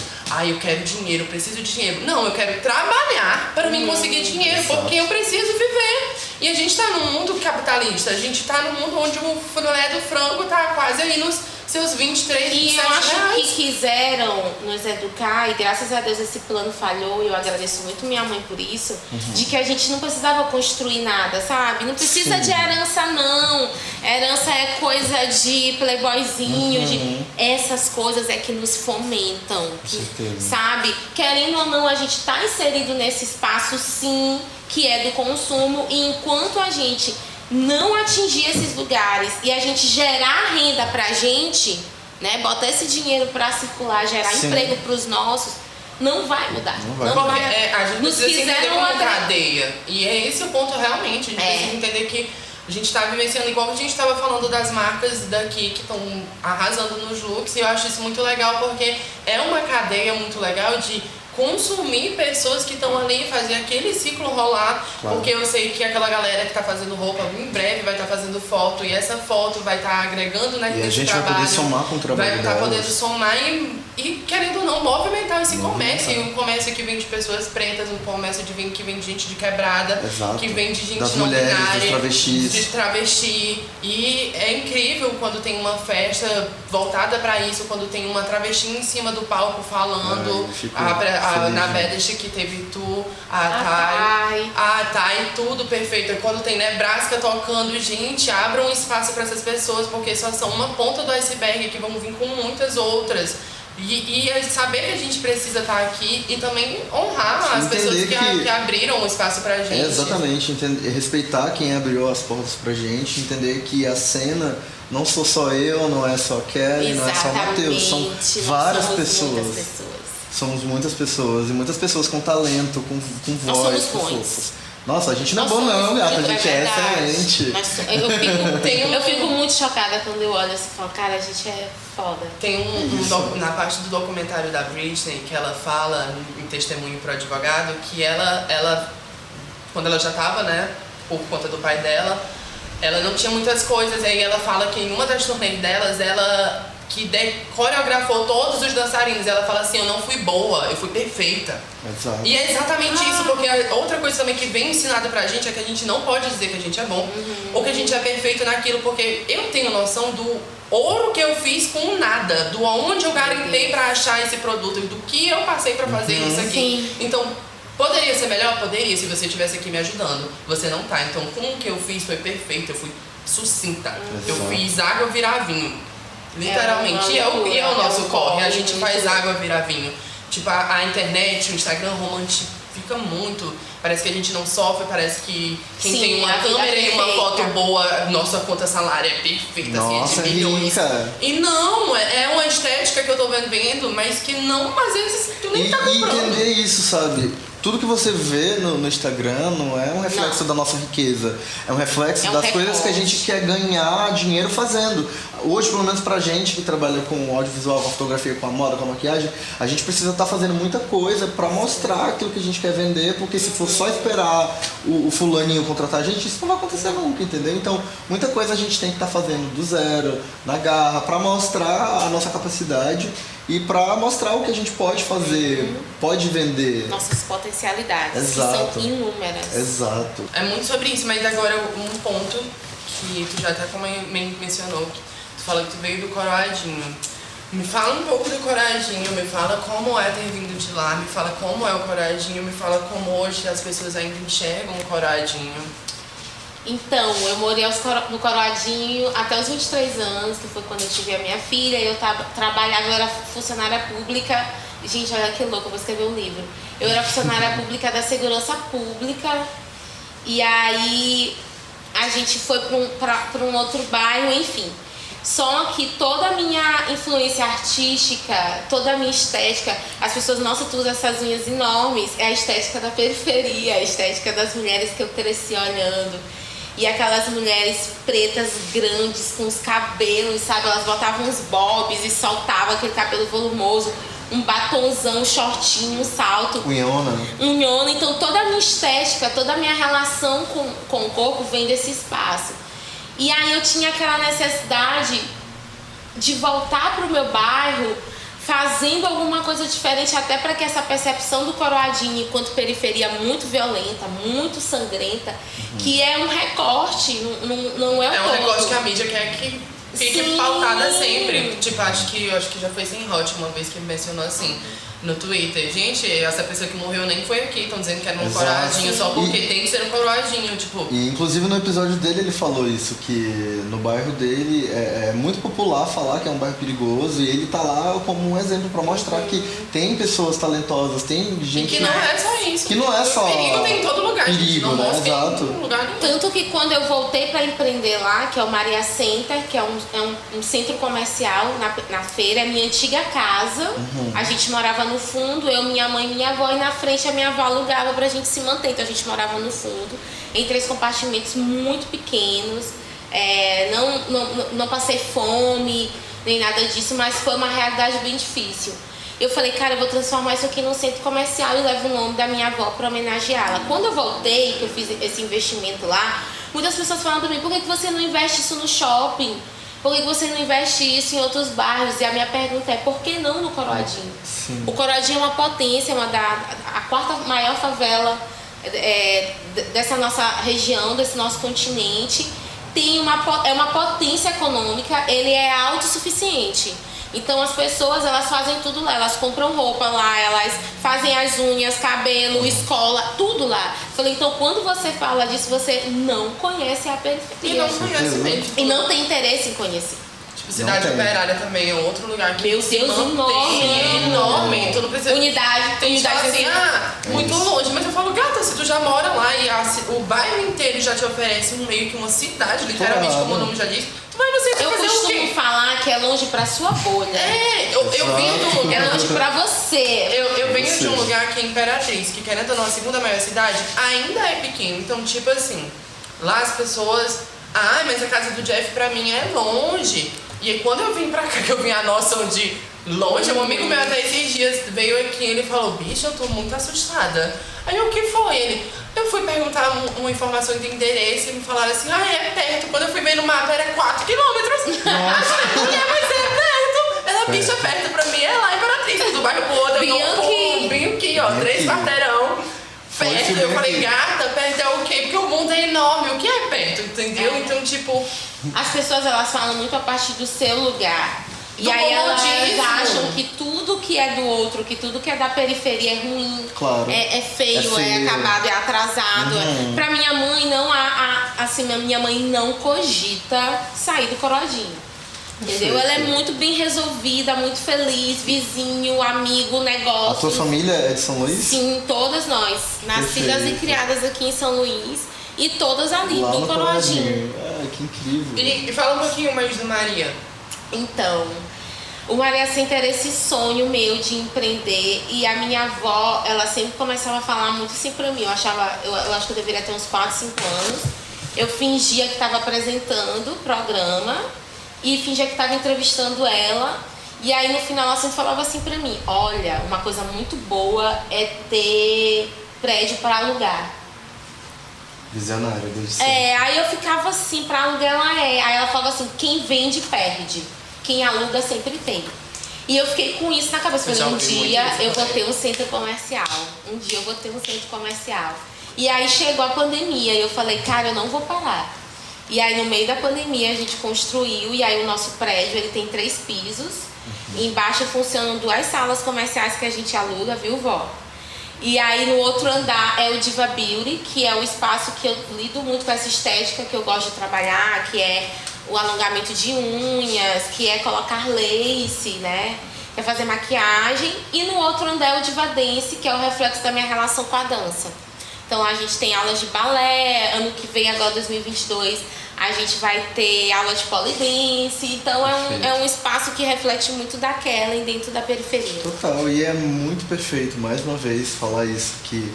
eu quero dinheiro, eu preciso de dinheiro. Não, eu quero trabalhar para mim conseguir dinheiro, porque eu preciso viver. E a gente tá num mundo capitalista, a gente tá num mundo onde o filé do frango tá quase aí nos seus 23, 27 E eu acho reais. que quiseram nos educar, e graças a Deus esse plano falhou, e eu agradeço muito minha mãe por isso, de que a gente não precisava construir nada, sabe? Não precisa de herança, não. Herança é coisa de playboyzinho, de essas coisas é que nos fomentam, sabe? Querendo ou não, a gente tá inserido nesse espaço, sim, que é do consumo, e enquanto a gente não atingir esses lugares e a gente gerar renda pra gente, né, botar esse dinheiro pra circular, gerar emprego pros nossos, não vai mudar. Não vai. A gente Nos precisa entender quiseram como cadeia. E é esse o ponto realmente. A gente precisa entender que a gente tá vivenciando, igual que a gente tava falando das marcas daqui que estão arrasando nos looks, e eu acho isso muito legal porque é uma cadeia muito legal de consumir pessoas que estão ali e fazer aquele ciclo rolar, porque eu sei que aquela galera que tá fazendo roupa em breve vai estar fazendo foto, e essa foto vai estar agregando naquele trabalho. E a gente vai poder somar com o trabalho vai estar delas. podendo somar e querendo ou não, movimentar esse comércio. E um comércio que vem de pessoas pretas, um comércio que vem de gente de quebrada, que vem de gente das não mulheres, binária, dos travestis. de travesti. E é incrível quando tem uma festa voltada para isso, quando tem uma travesti em cima do palco falando, na Bedish que teve tu, a Thay, tudo perfeito. Quando tem Nebraska tocando, gente, abram espaço para essas pessoas, porque só são uma ponta do iceberg que vão vir com muitas outras. E saber que a gente precisa estar aqui e também honrar as pessoas que abriram o espaço pra gente. Exatamente, respeitar quem abriu as portas pra gente, entender que a cena não sou só eu, não é só Kelly, não é só Matheus, são várias pessoas. Somos muitas pessoas, e muitas pessoas com talento, com voz, com força. Nossa, a gente não é bom não, gata, a gente é excelente. Eu fico muito chocada quando eu olho assim e falo, cara, a gente é foda. Tem na parte do documentário da Britney, que ela fala em testemunho pro advogado, que ela quando ela já tava, né, por conta do pai dela, ela não tinha muitas coisas, aí ela fala que em uma das turnês delas, ela coreografou todos os dançarinos. Ela fala assim, eu não fui boa, eu fui perfeita. Exato. E é exatamente isso, porque outra coisa também que vem ensinada pra gente é que a gente não pode dizer que a gente é bom, ou que a gente é perfeito naquilo, porque eu tenho noção do ouro que eu fiz com nada, do onde eu garimpei pra achar esse produto, do que eu passei pra fazer isso aqui. Sim. Então, poderia ser melhor? Poderia, se você estivesse aqui me ajudando. Você não tá, então com o que eu fiz foi perfeito, eu fui sucinta. Eu fiz água virar vinho. Literalmente, e é o nosso corre, a gente faz água virar vinho. Tipo, a internet, o Instagram romantifica muito. Parece que a gente não sofre, parece que quem tem uma câmera e uma foto boa, nossa conta salário é perfeita, nossa, assim, é de milhões. Rica. E não, é uma estética que eu tô vendo, mas que não, às vezes, tu nem tá comprando. E entender isso, sabe? Tudo que você vê no Instagram não é um reflexo da nossa riqueza. É um reflexo das coisas que a gente quer ganhar dinheiro fazendo. Hoje, pelo menos pra gente que trabalha com audiovisual, com a fotografia, com a moda, com a maquiagem, a gente precisa estar fazendo muita coisa pra mostrar aquilo que a gente quer vender, porque se for só esperar o fulaninho contratar a gente, isso não vai acontecer nunca, entendeu? Então, muita coisa a gente tem que estar fazendo do zero, na garra, pra mostrar a nossa capacidade e pra mostrar o que a gente pode fazer, pode vender. Nossas potencialidades, Exato. que são inúmeras. Exato. É muito sobre isso, mas agora um ponto que tu já até mencionou, que tu fala que tu veio do Coroadinho. Me fala um pouco do Coroadinho, me fala como é ter vindo de lá, me fala como é o Coroadinho, me fala como hoje as pessoas ainda enxergam o Coroadinho. Então, eu morei no Coroadinho até os 23 anos, que foi quando eu tive a minha filha. Eu trabalhava, eu era funcionária pública. Gente, olha que louco, eu vou escrever um livro. Eu era funcionária pública da segurança pública. E aí a gente foi para um outro bairro, enfim. Só que toda a minha influência artística, toda a minha estética, as pessoas, nossa, tu usa essas unhas enormes, é a estética da periferia, a estética das mulheres que eu cresci olhando. E aquelas mulheres pretas grandes com os cabelos, sabe? Elas botavam uns bobs e soltavam aquele cabelo volumoso. um batonzão, um shortinho, um salto. Unhona. Unhona. Então toda a minha estética, toda a minha relação com o corpo vem desse espaço. E aí eu tinha aquela necessidade de voltar pro meu bairro fazendo alguma coisa diferente, até para que essa percepção do Coroadinho enquanto periferia muito violenta, muito sangrenta, que é um recorte, não é um É um todo. recorte que a mídia quer que fique Sim. pautada sempre. Tipo, acho que já foi sem hot uma vez que me mencionou assim no Twitter. Gente, essa pessoa que morreu nem foi aqui, estão dizendo que era um Exato. coroadinho só porque tem que ser um coroadinho, tipo. E inclusive no episódio dele ele falou isso, que no bairro dele é muito popular falar que é um bairro perigoso e ele tá lá como um exemplo pra mostrar que tem pessoas talentosas, tem E gente que não é só isso. que não é só O perigo tem em todo lugar, gente. perigo, Não né? mostra Exato. em lugar nenhum. Tanto que quando eu voltei para empreender lá, que é o Maria Center, que é um centro comercial na feira, é minha antiga casa. A gente morava no fundo, eu, minha mãe e minha avó, e na frente a minha avó alugava pra gente se manter. Então a gente morava no fundo, em 3 compartimentos muito pequenos. Não passei fome, nem nada disso, mas foi uma realidade bem difícil. Eu falei, cara, eu vou transformar isso aqui num centro comercial e levo o nome da minha avó para homenageá-la. Quando eu voltei, que eu fiz esse investimento lá, muitas pessoas falaram pra mim, por que você não investe isso no shopping? Por que você não investe isso em outros bairros? E a minha pergunta é, por que não no Coroadinho? Sim. O Coroadinho é uma potência, a quarta maior favela dessa nossa região, desse nosso continente. É uma potência econômica, ele é autossuficiente. Então as pessoas, elas fazem tudo lá, elas compram roupa lá, elas fazem as unhas, cabelo, escola, tudo lá. Falei, então quando você fala disso, você não conhece a E periferia. não conhece mesmo. E não tem interesse em conhecer. Tipo, Cidade Não tem. Operária também é outro lugar que Meu se Deus, mantém enorme. enorme. Tu não precisa... Unidade, Tem gente que fala assim, muito longe, mas eu falo, gata, se tu já mora lá e o bairro inteiro já te oferece meio que uma cidade, literalmente, Claro. como o nome já diz, tu vai você Eu fazer o costumo quê? falar que é longe pra sua bolha. Eu venho de um É lugar... longe pra você. Eu venho de um Vocês. lugar que é Imperatriz, que querendo ou não, a segunda maior cidade, ainda é pequeno. Então, tipo assim, lá as pessoas... mas a casa do Jeff pra mim é longe. E aí quando eu vim pra cá, que eu vim a noção de longe, um amigo meu até esses dias veio aqui e ele falou, bicho, eu tô muito assustada. Aí o que foi? Eu fui perguntar uma informação de endereço e me falaram assim, é perto. Quando eu fui ver no mapa era 4 quilômetros. Mulher, mas é perto. Ela, bicho, é perto pra mim, é lá em Imperatriz, do bairro pro outro. Bem aqui, ó, Bem 3 aqui. quarteirão. Foi Perto, que eu bem falei, aqui. gata, perto é o quê? Porque o mundo é enorme, o que é perto, entendeu? Então, tipo, As pessoas, elas falam muito a partir do seu lugar. E Do aí elas comodismo. acham que tudo que é do outro, que tudo que é da periferia é ruim, Claro. é feio, É feio. é acabado, é atrasado. Pra minha mãe, minha mãe não cogita sair do Coroadinho. Entendeu? Ela é muito bem resolvida, muito feliz, vizinho, amigo, A negócio. tua família é de São Luís? Sim, todas nós. Nascidas Perfeito. e criadas aqui em São Luís. E todas ali Lá do no Coroadinho. Que incrível. e fala um pouquinho mais do Maria. Então, o Maria Center era esse sonho meu de empreender. E a minha avó, ela sempre começava a falar muito assim pra mim. Eu acho que eu deveria ter uns 4, 5 anos. Eu fingia que estava apresentando o programa e fingia que estava entrevistando ela. E aí no final ela sempre falava assim pra mim, olha, uma coisa muito boa é ter prédio para alugar. Visionária, deve ser. Aí eu ficava assim, pra alugar ela é. Aí ela falava assim, quem vende perde, quem aluga sempre tem. E eu fiquei com isso na cabeça, Eu já falei, um ouvi dia muito isso eu vou também. ter um centro comercial, um dia eu vou ter um centro comercial. E aí chegou a pandemia e eu falei, cara, eu não vou parar. E aí no meio da pandemia a gente construiu, e aí o nosso prédio, ele tem 3 pisos. Embaixo funcionam 2 salas comerciais que a gente aluga, viu, vó? E aí no outro andar é o Diva Beauty, que é o espaço que eu lido muito com essa estética que eu gosto de trabalhar, que é o alongamento de unhas, que é colocar lace, né? Que é fazer maquiagem. E no outro andar é o Diva Dance, que é o reflexo da minha relação com a dança. Então a gente tem aulas de balé, ano que vem, agora 2022, a gente vai ter aula de polidense. Então é um espaço que reflete muito da Kellen dentro da periferia. Total, e é muito perfeito, mais uma vez, falar isso, que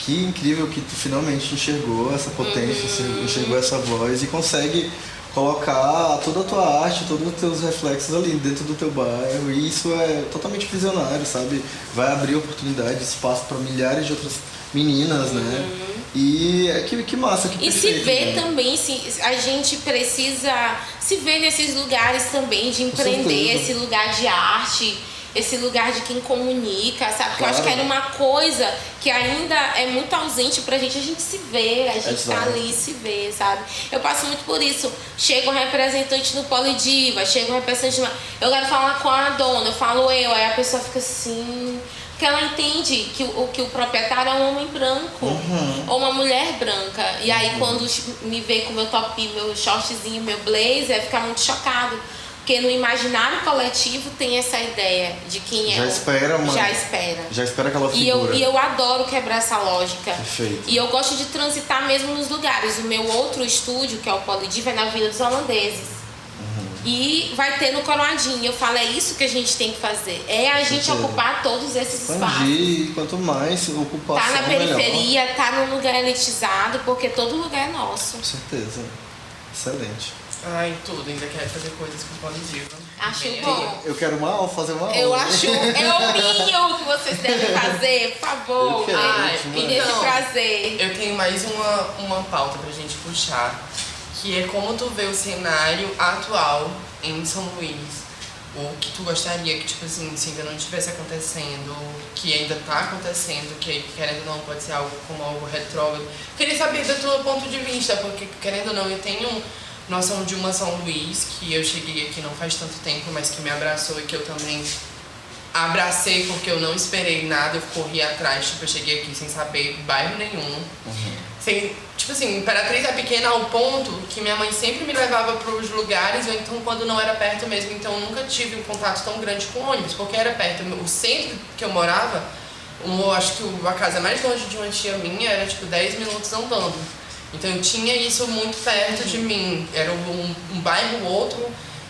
incrível que tu finalmente enxergou essa potência, enxergou essa voz e consegue colocar toda a tua arte, todos os teus reflexos ali dentro do teu bairro, e isso é totalmente visionário, sabe? Vai abrir oportunidade, espaço para milhares de outras meninas, né? E que massa, que E se perfeito, vê né? também, a gente precisa se ver nesses lugares também de empreender, certeza. esse lugar de arte, esse lugar de quem comunica, sabe? Porque eu acho que Claro. era uma coisa que ainda é muito ausente pra gente se vê, a gente tá Exato. ali e se vê, sabe? Eu passo muito por isso. Chega um representante no Polidiva, chega um representante... Eu quero falar com a dona, eu falo eu, aí a pessoa fica assim... Porque ela entende que o proprietário é um homem branco ou uma mulher branca. E aí quando me vê com meu topinho, meu shortzinho, meu blazer, fica muito chocado. Porque no imaginário coletivo tem essa ideia de quem é. Já espera uma... Já espera. Já espera aquela E eu, figura. e eu adoro quebrar essa lógica. Perfeito. E eu gosto de transitar mesmo nos lugares. O meu outro estúdio, que é o Polidiva, é na Vila dos Holandeses. E vai ter no Coroadinho. Eu falo, é isso que a gente tem que fazer. É a gente certeza. ocupar todos esses espaços. Expandir, quanto mais ocupação, Tá na melhor. periferia, tá num lugar elitizado, porque todo lugar é nosso. Com certeza. Excelente. Ai, tudo, ainda quero fazer coisas com Polidiva. Acho Bem bom. Eu quero fazer uma aula. Eu acho, é o mínimo que vocês devem fazer, por favor. Eu quero, Ai, demais. me dê esse Então, prazer. Eu tenho mais uma pauta pra gente puxar, que é como tu vê o cenário atual em São Luís. O que tu gostaria que, tipo assim, se ainda não estivesse acontecendo, que ainda tá acontecendo, que querendo ou não pode ser algo como algo retrógrado. Queria saber do teu ponto de vista, porque querendo ou não, eu tenho noção de uma São Luís, que eu cheguei aqui não faz tanto tempo, mas que me abraçou e que eu também abracei porque eu não esperei nada, eu corri atrás, tipo, eu cheguei aqui sem saber bairro nenhum. Sem, tipo assim, Imperatriz é pequena ao ponto que minha mãe sempre me levava para os lugares, ou então quando não era perto mesmo, então eu nunca tive um contato tão grande com ônibus, porque era perto. O centro que eu morava, acho que a casa mais longe de uma tia minha era tipo 10 minutos andando. Então eu tinha isso muito perto de mim, era um bairro outro,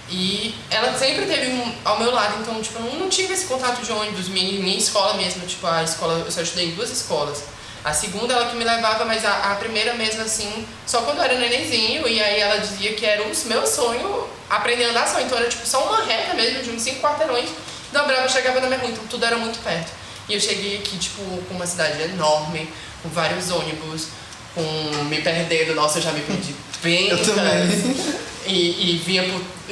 e ela sempre teve ao meu lado, então tipo, eu não tive esse contato de ônibus, minha escola mesmo, tipo, a escola, eu só estudei em 2 escolas. A segunda ela que me levava, mas a primeira mesmo assim, só quando eu era nenenzinho, e aí ela dizia que era o meu sonho aprender a andar só, então era tipo só uma reta mesmo, de uns 5 quarteirões, dobrava, chegava na minha rua, então tudo era muito perto. E eu cheguei aqui, tipo, com uma cidade enorme, com vários ônibus, com me perdendo, nossa, eu já me perdi bem. Eu também. E vinha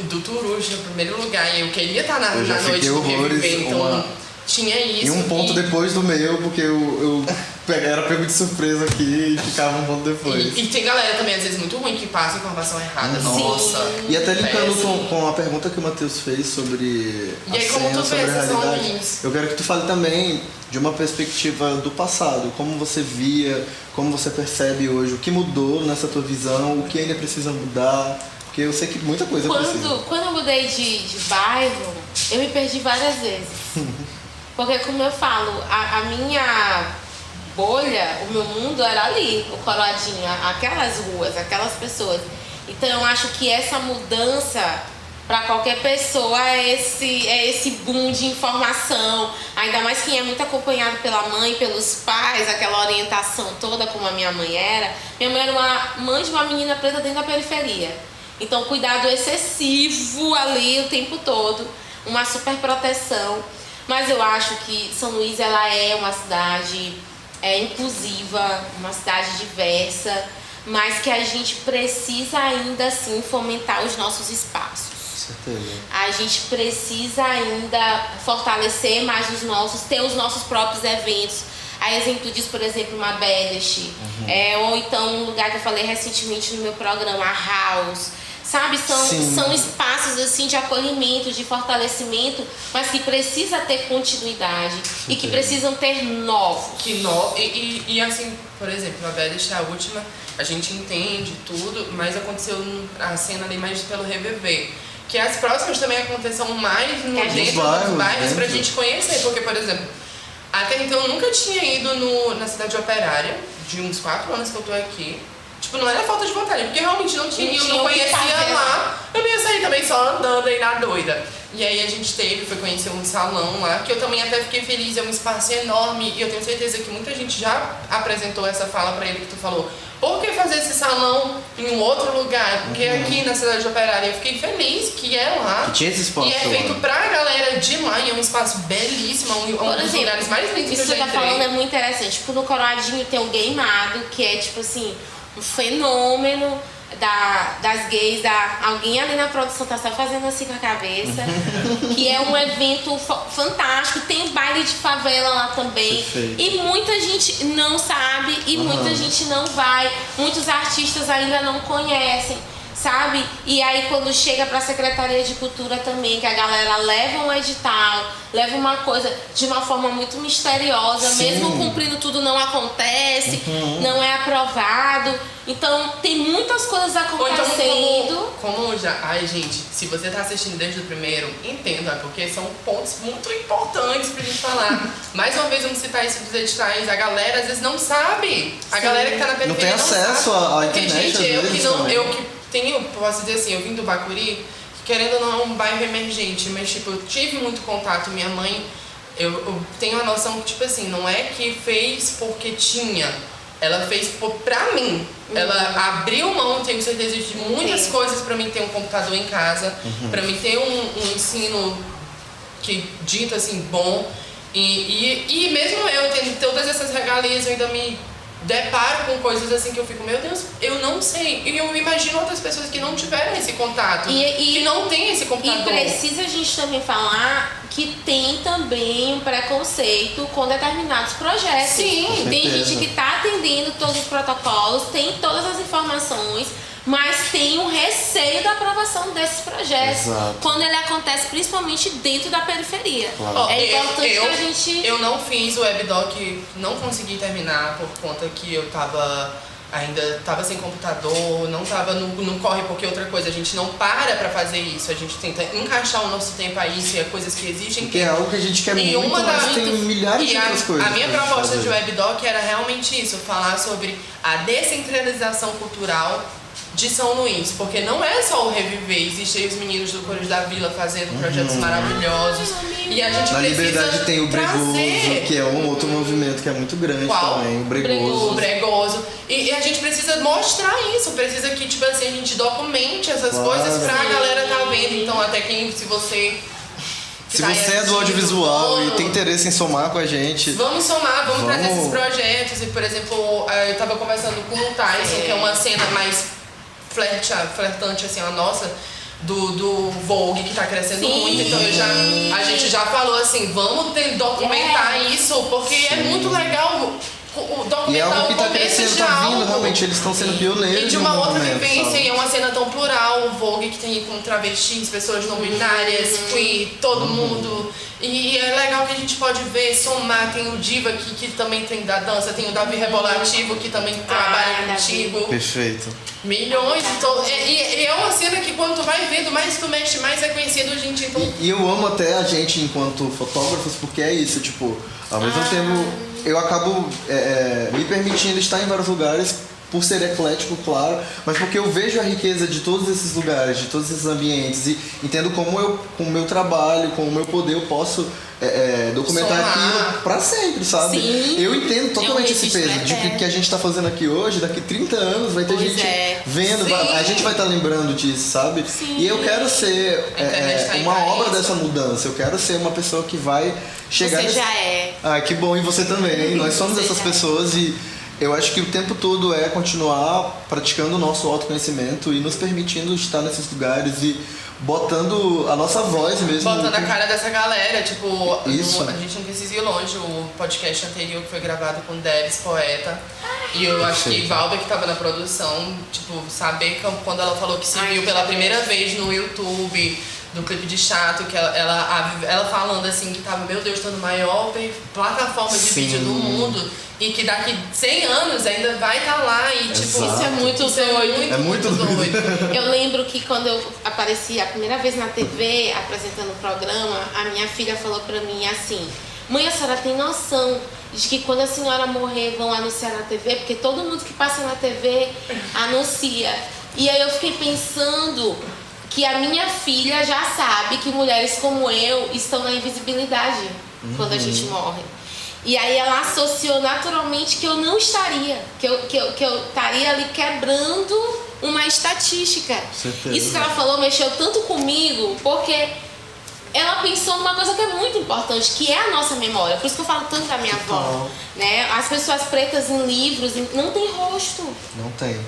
do Turuja, no primeiro lugar, e eu queria estar na Eu já noite fiquei do horrores, Reviver, então tinha isso. E um ponto depois do meu, porque eu era pego de surpresa aqui e ficava um ponto depois. E tem galera também, às vezes, muito ruim, que passa informação errada. Sim. Nossa. E até linkando péssimo. com a pergunta que o Matheus fez sobre E a aí, como cena, tu vê sobre a essa São realidade, Luís? eu quero que tu fale também de uma perspectiva do passado, como você via, como você percebe hoje, o que mudou nessa tua visão, o que ainda precisa mudar, porque eu sei que muita coisa precisa. Quando eu mudei de bairro, eu me perdi várias vezes. Porque, como eu falo, a minha bolha, o meu mundo era ali, o Coroadinho, aquelas ruas, aquelas pessoas. Então, eu acho que essa mudança, para qualquer pessoa, é esse boom de informação. Ainda mais quem é muito acompanhado pela mãe, pelos pais, aquela orientação toda como a minha mãe era. Minha mãe era uma mãe de uma menina preta dentro da periferia. Então, cuidado excessivo ali o tempo todo, uma super proteção. Mas eu acho que São Luís ela é uma cidade inclusiva, uma cidade diversa, mas que a gente precisa ainda assim fomentar os nossos espaços. Certeza. A gente precisa ainda fortalecer mais ter os nossos próprios eventos. A exemplo disso, por exemplo, uma Belish, ou então um lugar que eu falei recentemente no meu programa, a House. Sabe, são espaços assim de acolhimento, de fortalecimento, mas que precisa ter continuidade e que precisam ter novos. E assim, por exemplo, a Belish é a última, a gente entende tudo, mas aconteceu a cena ali mais pelo reviver. Que as próximas também aconteçam mais dentro dos bairros pra gente conhecer, porque, por exemplo, até então eu nunca tinha ido na cidade operária, de uns 4 anos que eu tô aqui. Tipo, não era falta de vontade, porque realmente não tinha, eu não conhecia lá. Eu não ia sair também só andando aí na doida. E aí a gente foi conhecer um salão lá, que eu também até fiquei feliz, é um espaço enorme. E eu tenho certeza que muita gente já apresentou essa fala pra ele que tu falou. por que fazer esse salão em um outro lugar? Porque aqui na Cidade Operária eu fiquei feliz que é lá. Que tinha esse espaço. E é feito pra galera de lá, e é um espaço belíssimo, um dos lugares mais lindos que eu já entrei. Isso que você tá falando é muito interessante. Tipo, no Coroadinho tem o Gameado, que é tipo assim, um fenômeno das gays, alguém ali na produção tá só fazendo assim com a cabeça, que é um evento fantástico, tem baile de favela lá também. Perfeito. E muita gente não sabe e muita gente não vai, muitos artistas ainda não conhecem, sabe? E aí quando chega pra Secretaria de Cultura também, que a galera leva um edital, leva uma coisa de uma forma muito misteriosa, Sim. mesmo cumprindo tudo não acontece, não é aprovado. Então tem muitas coisas acontecendo. Então, como já. Ai, gente, se você tá assistindo desde o primeiro, entenda, porque são pontos muito importantes pra gente falar. Mais uma vez, vamos citar isso dos editais. A galera às vezes não sabe. A galera que tá na periferia não tem acesso à internet. Porque, gente, eu que tenho, posso dizer assim, eu vim do Bacuri, querendo ou não, é um bairro emergente, mas tipo, eu tive muito contato. Minha mãe, eu tenho a noção que, tipo assim, não é que fez porque tinha. Ela fez pra mim. Ela abriu mão, tenho certeza, de muitas coisas pra mim ter um computador em casa, pra mim ter um ensino que dito assim, bom. E mesmo eu tendo todas essas regalias, eu ainda me deparo com coisas assim que eu fico, meu Deus, eu não sei. E eu imagino outras pessoas que não tiveram esse contato, que não têm esse computador. E precisa a gente também falar que tem também um preconceito com determinados projetos. Sim, tem gente que está atendendo todos os protocolos, tem todas as informações, mas tem um receio da aprovação desses projetos. Exato. Quando ele acontece principalmente dentro da periferia. Claro. É importante que a gente... Eu não fiz o webdoc, não consegui terminar por conta que eu ainda tava sem computador, não tava no corre, porque outra coisa, a gente não para fazer isso, a gente tenta encaixar o nosso tempo a isso e a coisas que exigem. Que é algo que a gente quer muito, mas tem milhares de outras coisas. A minha proposta de webdoc era realmente isso, falar sobre a descentralização cultural de São Luís, porque não é só o reviver, existem os meninos do Coros da Vila fazendo projetos maravilhosos, e a gente Na precisa Liberdade tem o Bregoso, trazer... que é um outro movimento que é muito grande. Qual? Também, o Bregoso. O Bregoso. E a gente precisa mostrar isso, precisa que, tipo assim, a gente documente essas coisas pra galera tá vendo. Então, até se você... Se você é do audiovisual e tem interesse em somar com a gente... Vamos somar, vamos trazer esses projetos. E, por exemplo, eu tava conversando com o Tyson, que é uma cena mais flertante, assim, a nossa, do Vogue, que tá crescendo muito. Então a gente já falou assim, vamos documentar isso, porque é muito legal documentar e é algo que o tá começo crescendo, de tá algo. vindo, realmente, eles estão sendo pioneiros. E de uma outra movimento, vivência, sabe? e é uma cena tão plural, o Vogue que tem com travestis, pessoas não binárias, queer, todo mundo. E é legal que a gente pode ver, somar, tem o Diva que também tem da dança, tem o Davi Rebolativo que também trabalha contigo. Perfeito. Milhões, e é uma cena que quando tu vai vendo, mais tu mexe, mais é conhecido, gente. Então... E eu amo até a gente enquanto fotógrafos, porque é isso, tipo, ao mesmo tempo eu acabo me permitindo estar em vários lugares por ser eclético, claro, mas porque eu vejo a riqueza de todos esses lugares, de todos esses ambientes e entendo como eu, com o meu trabalho, com o meu poder, eu posso documentar aquilo pra sempre, sabe? Sim. Eu entendo totalmente esse peso de que a gente tá fazendo aqui hoje, daqui 30 anos vai ter gente vendo, a gente vai estar lembrando disso, sabe? Sim. E eu quero ser uma obra dessa mudança, eu quero ser uma pessoa que vai chegar... Você já é. Ah, que bom, e você também, nós somos essas pessoas e eu acho que o tempo todo é continuar praticando o nosso autoconhecimento e nos permitindo estar nesses lugares e botando a nossa voz mesmo. Botando a cara dessa galera, tipo, Isso. A gente não precisa ir longe, o podcast anterior que foi gravado com Debs, poeta, e eu acho que Valber que tava na produção, tipo, saber quando ela falou que se viu pela primeira vez no YouTube, do clipe de Chato, que ela falando assim que tava, meu Deus, tô no maior plataforma de vídeo do mundo e que daqui 100 anos ainda vai estar lá e tipo, Exato. Isso é muito doido. É muito doido. Eu lembro que quando eu apareci a primeira vez na TV apresentando o programa, a minha filha falou pra mim assim: mãe, a senhora tem noção de que quando a senhora morrer vão anunciar na TV? Porque todo mundo que passa na TV anuncia. E aí eu fiquei pensando que a minha filha já sabe que mulheres como eu estão na invisibilidade quando a gente morre. E aí ela associou naturalmente que eu não estaria, que eu estaria ali quebrando uma estatística. Certeza. Isso que ela falou mexeu tanto comigo, porque ela pensou numa coisa que é muito importante, que é a nossa memória. Por isso que eu falo tanto da minha avó, né? As pessoas pretas em livros não tem rosto. Não tem.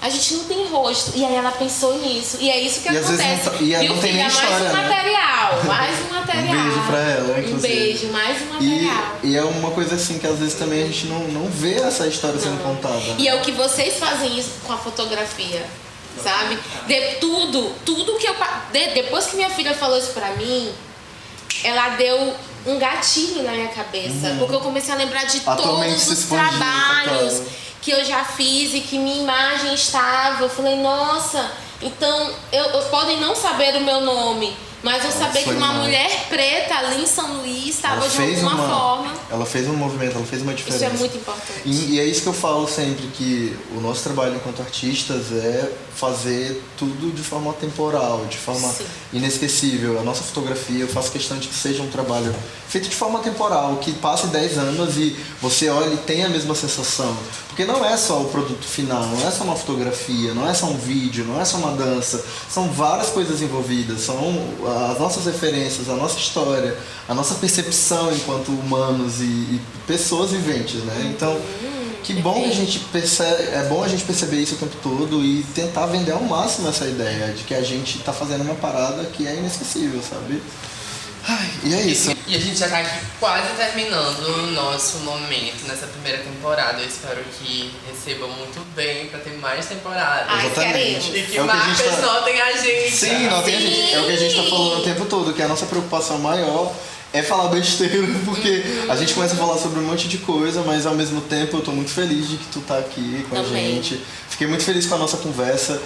A gente não tem rosto. E aí ela pensou nisso. E é isso que E às vezes acontece. não tá- e aí Viu, não tem filha? nem história, mais um né? material. Mais um material. Um beijo pra ela, inclusive. Um beijo, mais um material. E é uma coisa assim que às vezes também a gente não vê essa história sendo contada. E é o que vocês fazem isso com a fotografia, sabe? De tudo que eu... Depois que minha filha falou isso pra mim, ela deu um gatilho na minha cabeça. Porque eu comecei a lembrar de A tua mente todos se os expandiu, trabalhos total. que eu já fiz e que minha imagem estava. Eu falei, nossa, então podem não saber o meu nome, mas eu saber que foi uma demais. mulher preta ali em São Luís estava Ela de fez alguma forma. Ela fez um movimento, ela fez uma diferença. Isso é muito importante. E é isso que eu falo sempre, que o nosso trabalho enquanto artistas é fazer tudo de forma temporal, de forma Sim. inesquecível. A nossa fotografia, eu faço questão de que seja um trabalho feito de forma temporal, que passe 10 anos e você olha e tem a mesma sensação. Porque não é só o produto final, não é só uma fotografia, não é só um vídeo, não é só uma dança. São várias coisas envolvidas, são as nossas referências, a nossa história, a nossa percepção enquanto humanos e pessoas viventes, né? Então, que bom que a gente percebe, é bom a gente perceber isso o tempo todo e tentar vender ao máximo essa ideia de que a gente tá fazendo uma parada que é inesquecível, sabe? Ai, e é isso. E a gente já tá aqui quase terminando o nosso momento nessa primeira temporada. Eu espero que recebam muito bem pra ter mais temporadas. Ai, queremos. E que É o que a marcas gente tá- notem a gente. Sim, não tem a gente. É o que a gente tá falando o tempo todo, que a nossa preocupação maior é falar besteira, porque a gente começa a falar sobre um monte de coisa, mas ao mesmo tempo eu tô muito feliz de que tu tá aqui com a Também. gente. Fiquei muito feliz com a nossa conversa.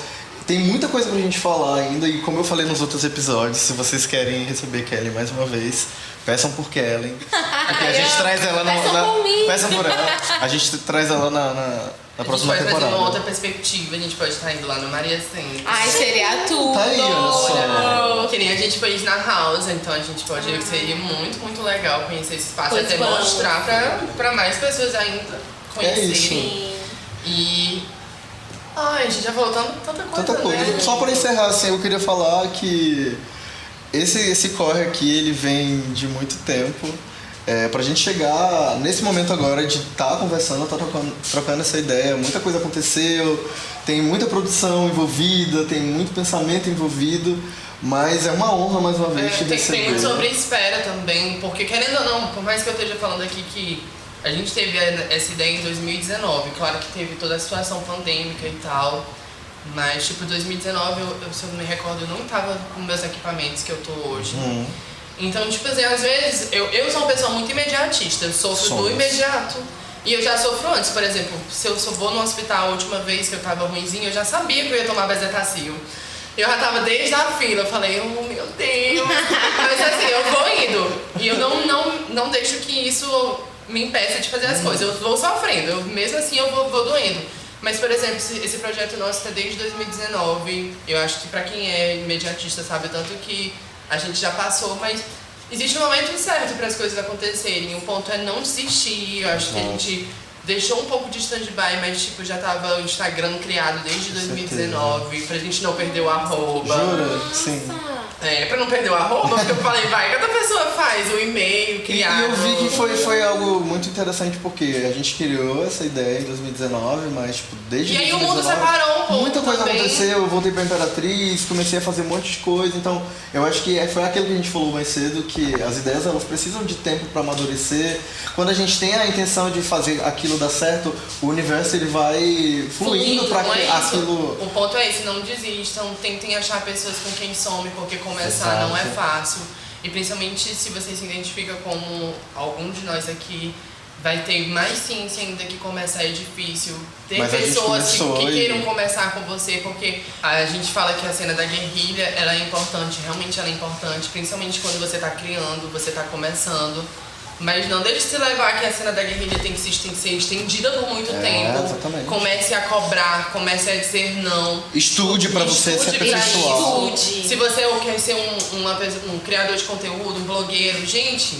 Tem muita coisa pra gente falar ainda, e como eu falei nos outros episódios, se vocês querem receber Kelly mais uma vez, peçam por Kelly. Porque a gente traz ela Peçam por mim. Peçam por ela. A gente traz ela na A gente próxima pode trazer temporada. uma outra perspectiva, a gente pode estar indo lá no Maria Centro. Ai, seria tudo. Tá aí, olha só. Que nem a gente foi na House, então a gente pode ir, seria muito, muito legal conhecer esse espaço e Pois até vamos. mostrar pra mais pessoas ainda conhecerem. Sim. E. Ai, a gente já falou tanta coisa. Tanta coisa. Né? Só para encerrar, assim, eu queria falar que esse corre aqui, ele vem de muito tempo. Pra gente chegar nesse momento agora de estar conversando, trocando essa ideia. Muita coisa aconteceu, tem muita produção envolvida, tem muito pensamento envolvido, mas é uma honra mais uma vez te Tem receber. muito sobre espera também, porque querendo ou não, por mais que eu esteja falando aqui que a gente teve essa ideia em 2019, claro que teve toda a situação pandêmica e tal, mas tipo, 2019, se eu não me recordo, eu não estava com meus equipamentos que eu tô hoje. Então, tipo assim, às vezes, eu sou uma pessoa muito imediatista, eu sofro do imediato. E eu já sofro antes, por exemplo, se eu vou no hospital a última vez que eu tava ruimzinho, eu já sabia que eu ia tomar bezetacil. Eu já tava desde a fila, eu falei, oh meu Deus. Mas assim, eu vou indo. E eu não deixo que isso me impeça de fazer as coisas. Eu vou sofrendo, mesmo assim eu vou doendo. Mas, por exemplo, esse projeto nosso tá desde 2019. Eu acho que pra quem é imediatista sabe o tanto que a gente já passou, mas existe um momento certo para as coisas acontecerem. O ponto é não desistir. Eu acho que a gente deixou um pouco de stand-by, mas tipo, já tava o Instagram criado desde 2019, pra gente não perder o arroba. Jura? Sim. Pra não perder o arroba, porque eu falei, vai, cada pessoa faz o e-mail E criado. eu vi que foi algo muito interessante, porque a gente criou essa ideia em 2019, mas tipo, desde E aí o 2019, mundo separou um pouco muita coisa também. aconteceu, eu voltei pra Imperatriz, comecei a fazer um monte de coisa, então eu acho que foi aquilo que a gente falou mais cedo, que as ideias elas precisam de tempo para amadurecer. Quando a gente tem a intenção de fazer aquilo dar certo, o universo ele vai fluindo para não é isso. aquilo. O ponto é esse, não desistam, tentem achar pessoas com quem some, porque começar Exato. não é fácil. E principalmente se você se identifica como algum de nós aqui, vai ter mais ciência ainda que começar é difícil. Ter Mas a gente pessoas que começou queiram começar com você, porque a gente fala que a cena da guerrilha ela é importante, realmente ela é importante, principalmente quando você está criando, você está começando. Mas não deixe de se levar que a cena da guerrilha tem que ser estendida por muito tempo. Exatamente. Comece a cobrar, comece a dizer não. Estude para você se Estude pra aperfeiçoar. isso. Se você quer ser um criador de conteúdo, um blogueiro, gente,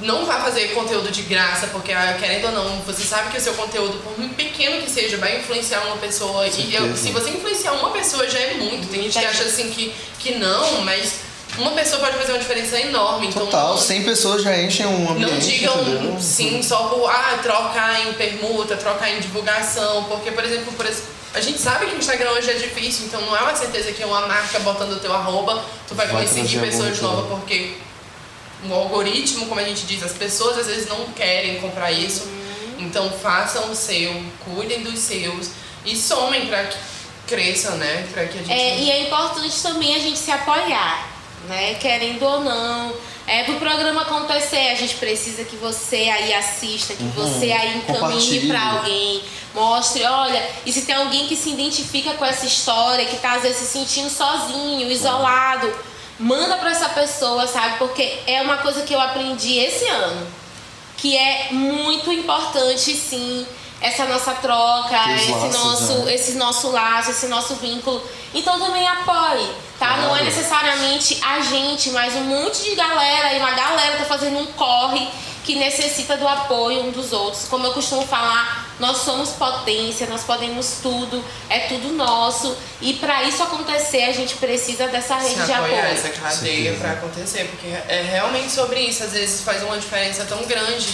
não vá fazer conteúdo de graça, porque querendo ou não, você sabe que o seu conteúdo, por muito pequeno que seja, vai influenciar uma pessoa. E se você influenciar uma pessoa já é muito. Tem gente que acha assim que não, mas uma pessoa pode fazer uma diferença enorme. Então, Total, 100 pessoas já enchem um ambiente. Não digam entendeu? sim só por trocar em permuta, trocar em divulgação, porque, por exemplo, a gente sabe que o Instagram hoje é difícil, então não é uma certeza que uma marca botando o teu arroba, tu vai conseguir pessoas novas, porque o algoritmo, como a gente diz, as pessoas às vezes não querem comprar isso. Então façam o seu, cuidem dos seus e somem pra que cresça, né? Pra que a gente... E é importante também a gente se apoiar, né? Querendo ou não. Pro programa acontecer, a gente precisa que você aí assista, que você aí encaminhe pra alguém, mostre, olha, e se tem alguém que se identifica com essa história, que tá às vezes se sentindo sozinho, isolado, manda pra essa pessoa, sabe? Porque é uma coisa que eu aprendi esse ano, que é muito importante, sim, essa nossa troca, esse nosso laço, esse nosso vínculo. Então também apoie, tá? Não é necessariamente a gente, mas um monte de galera, e uma galera tá fazendo um corre que necessita do apoio um dos outros. Como eu costumo falar, nós somos potência, nós podemos tudo, é tudo nosso. E para isso acontecer, a gente precisa dessa rede de apoio. Essa cadeia para acontecer, porque é realmente sobre isso. Às vezes faz uma diferença tão grande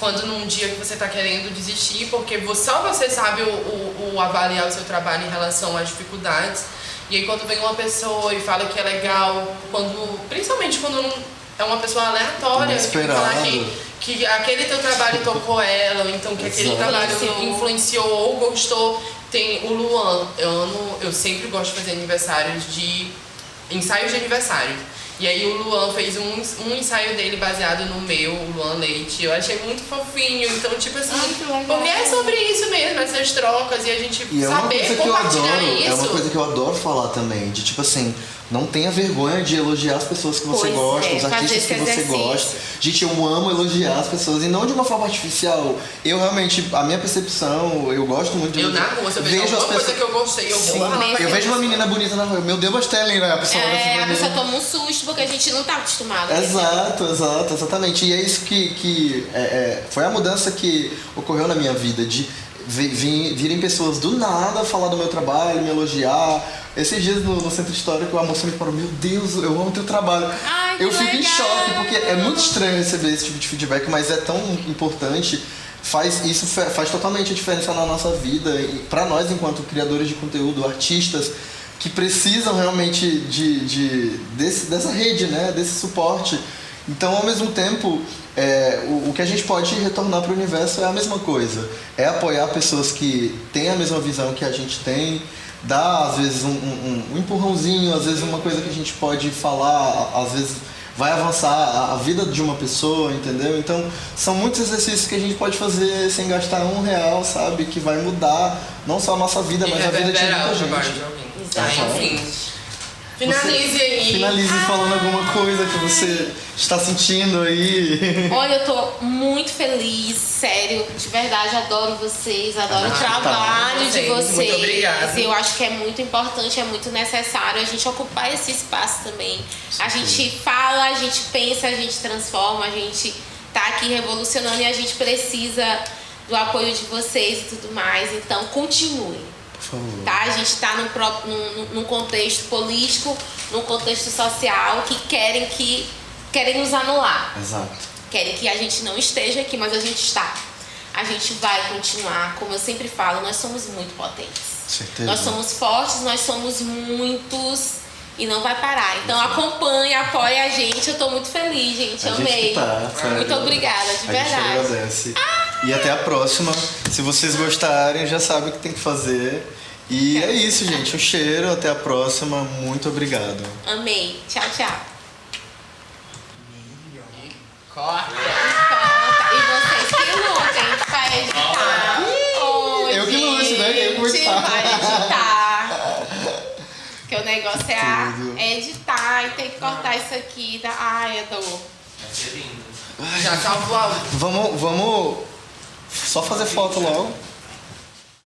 quando num dia que você está querendo desistir, porque só você sabe o avaliar o seu trabalho em relação às dificuldades. E aí quando vem uma pessoa e fala que é legal, principalmente quando não é uma pessoa aleatória, que falar que aquele teu trabalho tocou ela, ou então que aquele trabalho influenciou ou gostou. Tem o Luan, eu sempre gosto de fazer ensaios de aniversário. E aí o Luan fez um ensaio dele baseado no meu, o Luan Leite. Eu achei muito fofinho, então tipo assim, porque é sobre isso mesmo, essas trocas e a gente saber compartilhar isso. É uma coisa que eu adoro falar também, de tipo assim, não tenha vergonha de elogiar as pessoas que você gosta, os artistas que você gosta. Gente, eu amo elogiar as pessoas e não de uma forma artificial. Eu realmente, a minha percepção, eu gosto muito de... Eu na rua, se eu vejo alguma coisa que eu gostei, eu vou lá. Eu vejo uma menina bonita na rua, meu Deus, Bastela, né? A pessoa toma um susto porque a gente não tá acostumado. Exatamente. E é isso que foi a mudança que ocorreu na minha vida, de virem pessoas do nada falar do meu trabalho, me elogiar. Esses dias no centro histórico, a moça me falou, meu Deus, eu amo teu trabalho. Ai, eu fico em choque, porque é muito estranho receber esse tipo de feedback, mas é tão importante. Isso faz totalmente a diferença na nossa vida, e pra nós enquanto criadores de conteúdo, artistas, que precisam realmente dessa rede, né? Desse suporte. Então, ao mesmo tempo, o que a gente pode retornar para o universo é a mesma coisa. É apoiar pessoas que têm a mesma visão que a gente tem, dar, às vezes, um empurrãozinho, às vezes uma coisa que a gente pode falar, às vezes vai avançar a vida de uma pessoa, entendeu? Então, são muitos exercícios que a gente pode fazer sem gastar R$1, sabe? Que vai mudar não só a nossa vida, mas a vida de muita gente. Enfim. Finalize falando alguma coisa que você está sentindo aí. Olha, eu tô muito feliz, sério, de verdade, adoro vocês, adoro o trabalho de vocês. Muito obrigada. Eu acho que é muito importante, é muito necessário a gente ocupar esse espaço também. A gente fala, a gente pensa, a gente transforma, a gente tá aqui revolucionando e a gente precisa do apoio de vocês e tudo mais. Então, continuem. Tá? A gente está num contexto político, num contexto social que querem nos anular. Exato. Querem que a gente não esteja aqui, mas a gente está. A gente vai continuar, como eu sempre falo, nós somos muito potentes. Certeza. Nós somos fortes, nós somos muitos e não vai parar. Então acompanha, apoia a gente. Eu tô muito feliz, gente. Amei. Muito obrigada, de verdade. A gente agradece. E até a próxima. Se vocês gostarem, já sabem o que tem que fazer. E é isso, gente. Um cheiro. Até a próxima. Muito obrigado. Amei. Tchau, tchau. Corta. E vocês que lutem pra editar. Eu que lute, né? Eu vou editar. Vai editar. Porque o negócio é editar e ter que cortar isso aqui. Ai, é dor. Vai ser lindo. Já salvou a... Vamos só fazer foto logo.